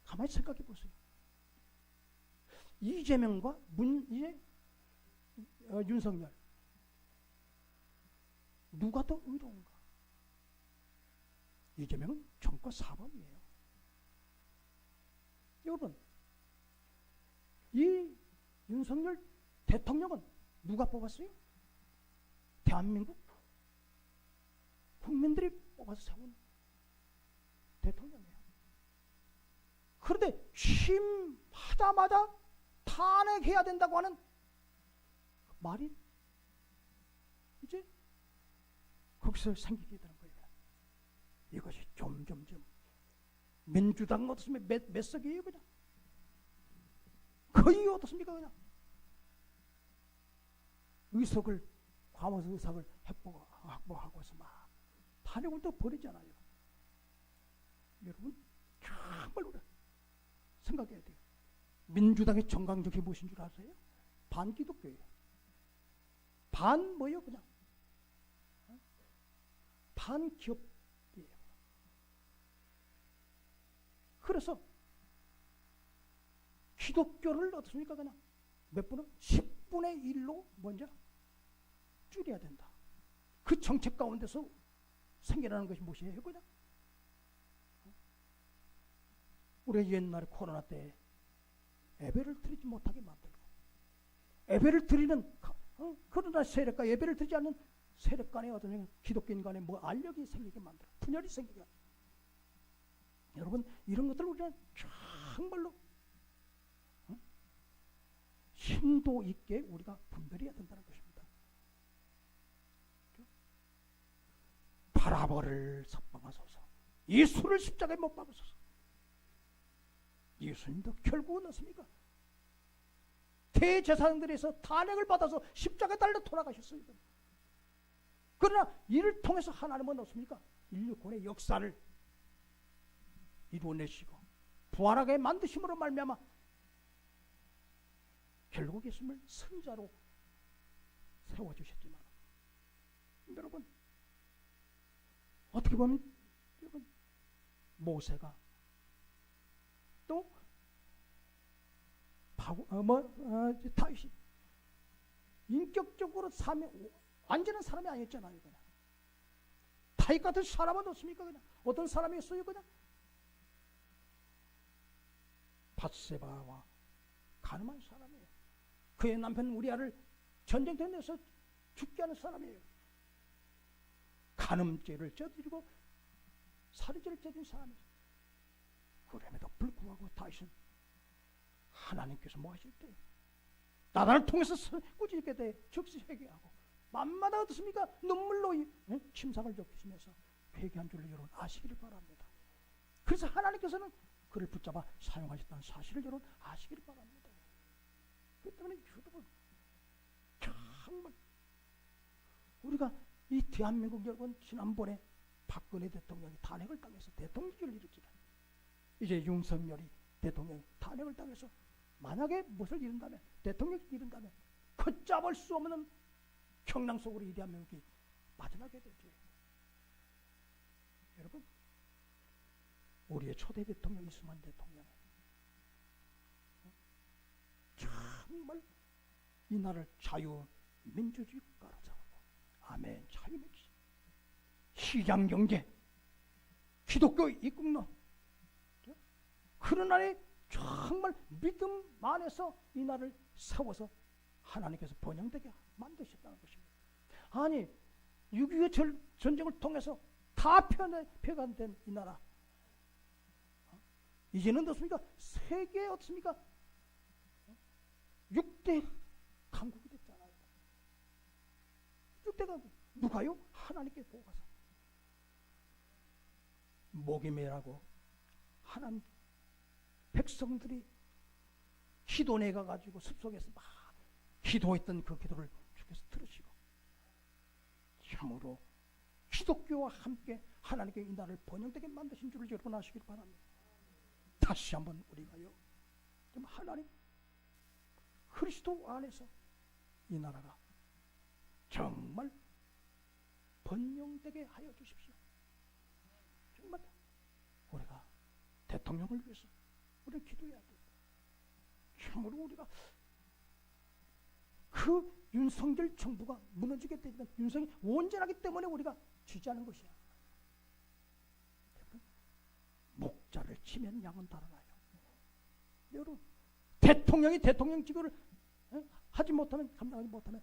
가만히 생각해 보세요. 이재명과 윤석열, 누가 더 의로운가? 이재명은 정과 사범이에요. 여러분, 이 윤석열 대통령은 누가 뽑았어요? 대한민국 국민들이 뽑아서 세운 대통령이에요. 그런데 취임하자마자 탄핵해야 된다고 하는 말이 이제 거기서 생기게 되는 거예요. 이것이 점점점 민주당 어떻습니까? 몇 석이에요 그냥? 거의 어떻습니까 그냥? 의석을, 과반수 의석을 확보하고서 막 탄핵을 또 벌이잖아요. 여러분, 정말 생각해야 돼요. 민주당의 정강적이 무엇인 줄 아세요? 반기독교예요. 반 뭐예요 그냥? 반기업이에요. 그래서 기독교를 어떻습니까 그냥? 몇 분은? 10분의 1로 먼저 줄여야 된다. 그 정책 가운데서 생겨나는 것이 무엇이에요 그냥? 우리가 옛날에 코로나 때 예배를 드리지 못하게 만들고, 예배를 드리는 그러나 세력과 예배를 드리지 않는 세력 간의 어떤 기독교인 간의 뭐 알력이 생기게 만들어, 분열이 생기게 만들어. 여러분, 이런 것들을 우리가 정말로 심도 있게 우리가 분별해야 된다는 것입니다. 바라바를 석방하소서. 예수를 십자가에 못 박으소서. 예수님도 결국은 어떻습니까? 대제사장들에서 탄핵을 받아서 십자가에 달려 돌아가셨어요. 그러나 이를 통해서 하나님은 어떻습니까? 인류권의 역사를 이루어내시고 부활하게 만드심으로 말미암아 결국 예수님을 선자로 세워주셨지만, 여러분, 어떻게 보면 여러분, 모세가 또 다윗이 인격적으로 완전한 사람이 아니었잖아요. 그냥 다윗 같은 사람은 없습니까? 그냥 어떤 사람이었어요? 그냥 밧세바와 가늠한 사람이에요. 그의 남편 우리아를 전쟁터에 내서 죽게 하는 사람이에요. 간음죄를 저지르고 살인죄를 저지른 사람이에요. 그럼에도 불구하고 다윗은 하나님께서 뭐 하실 때 나단을 통해서 꾸짖게 돼 즉시 회개하고 밤마다 어떻습니까? 눈물로 침상을 적히시면서 회개한 줄을 여러분 아시기를 바랍니다. 그래서 하나님께서는 그를 붙잡아 사용하셨다는 사실을 여러분 아시기를 바랍니다. 그렇기 때문에 여러분 정말 우리가 이 대한민국 여러분 지난번에 박근혜 대통령이 탄핵을 당해서 대통령직을 잃었잖아요. 이제 윤석열이 대통령이 탄핵을 당해서 만약에 무엇을 잃은다면 대통령을 잃은다면 걷잡을 수 없는 경랑 속으로 이 대한민국이 빠져나게 되죠. 여러분 우리의 초대 대통령 이승만 대통령이 정말 이 나라를 자유민주주의 국가로 세우고 아멘 자유민주주의 시장경제 기독교 입국론 그런 날에 정말 믿음 안에서 이 나라를 세워서 하나님께서 번영되게 만드셨다는 것입니다. 아니 6.25 전쟁을 통해서 다 폐간된 이 나라 이제는 어떻습니까? 세계에 어떻습니까? 6대 강국이 됐잖아요. 6대 강국 누가요? 하나님께 보고서 목이 메라고 하나님 백성들이 기도내 가가지고 숲속에서 막 기도했던 그 기도를 주께서 들으시고 참으로 기독교와 함께 하나님께 이 나라를 번영되게 만드신 줄을 여러분 아시길 바랍니다. 다시 한번 우리가요 좀 하나님 그리스도 안에서 이 나라가 정말 번영되게 하여 주십시오. 정말 우리가 대통령을 위해서 우리는 기도해야 돼요. 참으로 우리가 그 윤석열 정부가 무너지게 되면 윤석열이 온전하기 때문에 우리가 지지하는 것이야. 목자를 치면 양은 달아나요. 여러분 대통령이 대통령직을 하지 못하면 감당하지 못하면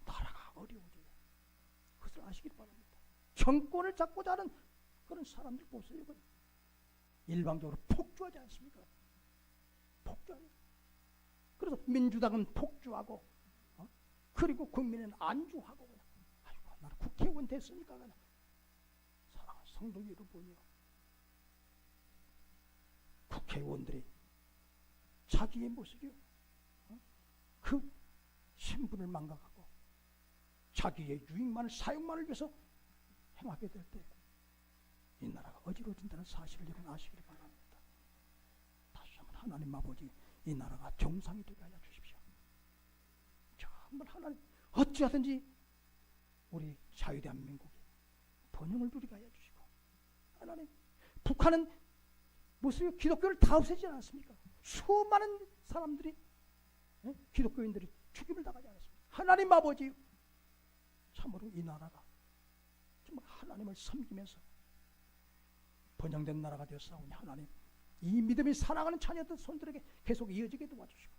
나라가 어려워져요. 그것을 아시길 바랍니다. 정권을 잡고자 하는 그런 사람들 보세요. 일방적으로 폭주하지 않습니까? 폭주하죠. 그래서 민주당은 폭주하고 그리고 국민은 안주하고 그냥 아이고 나는 국회의원 됐으니까 그냥 사랑하는 성도 여러분이요. 국회의원들이 자기의 모습이요. 그 신분을 망각하고 자기의 유익만을 사용만을 위해서 행하게 될 때 이 나라가 어지러워진다는 사실을 여러분 아시길 바랍니다. 다시 한번 하나님 아버지 이 나라가 정상이 되게 하여 주십시오. 정말 하나님 어찌하든지 우리 자유대한민국이 번영을 누리게 하여 주시고 하나님 북한은 무슨 기독교를 다 없애지 않았습니까? 수많은 사람들이 기독교인들이 죽임을 당하지 않았습니까? 하나님 아버지 참으로 이 나라가 정말 하나님을 섬기면서 번영된 나라가 되었사오니 하나님 이 믿음이 사랑하는 자녀들 손들에게 계속 이어지게 도와주시고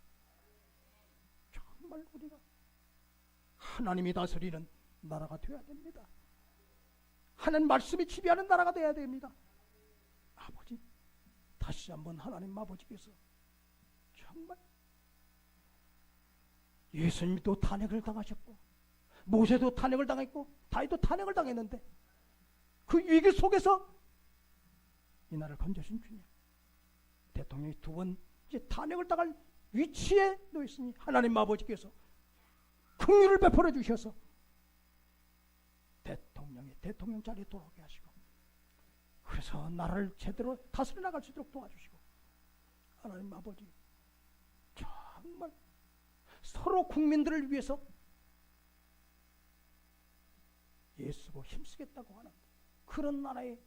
정말 우리가 하나님이 다스리는 나라가 되어야 됩니다. 하나님 말씀이 지배하는 나라가 되어야 됩니다. 아버지 다시 한번 하나님 아버지께서 정말 예수님도 탄핵을 당하셨고 모세도 탄핵을 당했고 다윗도 탄핵을 당했는데 그 위기 속에서 이 나라를 건져주신 주님 대통령이 두 번 이제 탄핵을 당할 위치에 놓였으니 하나님 아버지께서 긍휼을 베풀어 주셔서 대통령이 대통령 자리에 돌아오게 하시고 그래서 나라를 제대로 다스려 나갈 수 있도록 도와주시고 하나님 아버지 정말 서로 국민들을 위해서 애쓰고 힘쓰겠다고 하는 그런 나라의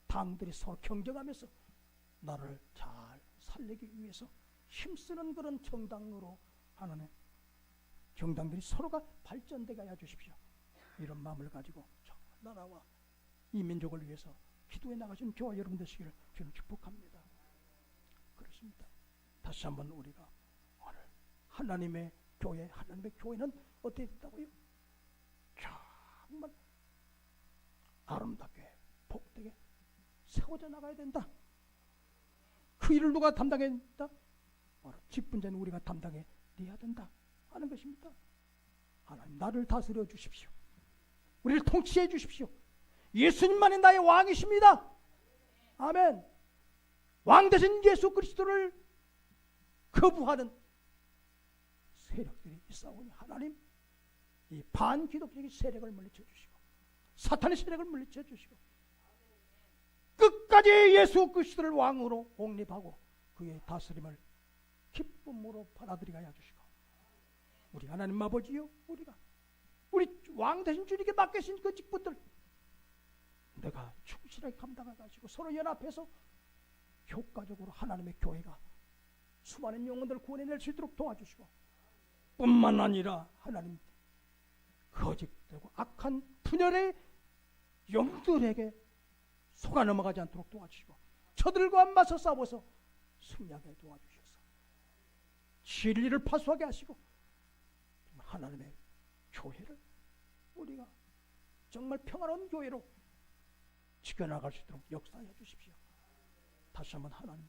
당들이 서로 경쟁하면서 나라를 잘 살리기 위해서 힘쓰는 그런 정당으로 하나님 정당들이 서로가 발전되게 하여 주십시오. 이런 마음을 가지고 나라와 이 민족을 위해서 기도해 나가시는 저와 여러분 되시기를 주는 축복합니다. 그래서 다시 한번 우리가 오늘 하나님의 교회는 어떻게 된다고요? 정말 아름답게 복되게 세워져 나가야 된다. 그 일을 누가 담당해야 된다? 바로 직분자는 우리가 담당해야 된다 하는 것입니다. 하나님 나를 다스려 주십시오. 우리를 통치해 주십시오. 예수님만이 나의 왕이십니다. 아멘. 왕 되신 예수 그리스도를 거부하는 세력들이 있사오니 하나님 이 반기독적인 세력을 물리쳐 주시고 사탄의 세력을 물리쳐 주시고 끝까지 예수 그리스도를 왕으로 공립하고 그의 다스림을 기쁨으로 받아들이게 하여 주시고 우리 하나님 아버지요 우리 왕 되신 주님께 맡기신 그 직분들 내가 충실하게 감당해 가지고 서로 연합해서 효과적으로 하나님의 교회가 수많은 영혼들을 구원해낼 수 있도록 도와주시고 뿐만 아니라 하나님 거짓되고 악한 분열의 영들에게 속아 넘어가지 않도록 도와주시고 저들과 맞서 싸워서 승리하게 도와주셔서 진리를 파수하게 하시고 하나님의 교회를 우리가 정말 평화로운 교회로 지켜나갈 수 있도록 역사해 주십시오. 다시 한번 하나님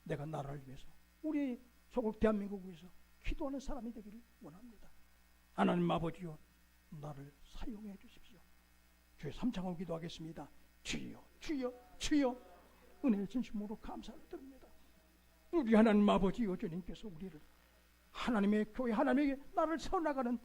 내가 나라를 위해서 우리 조국 대한민국을 위해서 기도하는 사람이 되기를 원합니다. 하나님 아버지요 나를 사용해 주십시오. 주의 삼창하고 기도하겠습니다. 주여 주여 주여 은혜를 진심으로 감사를 드립니다. 우리 하나님 아버지요 주님께서 우리를 하나님의 교회 하나님에게 나를 세워나가는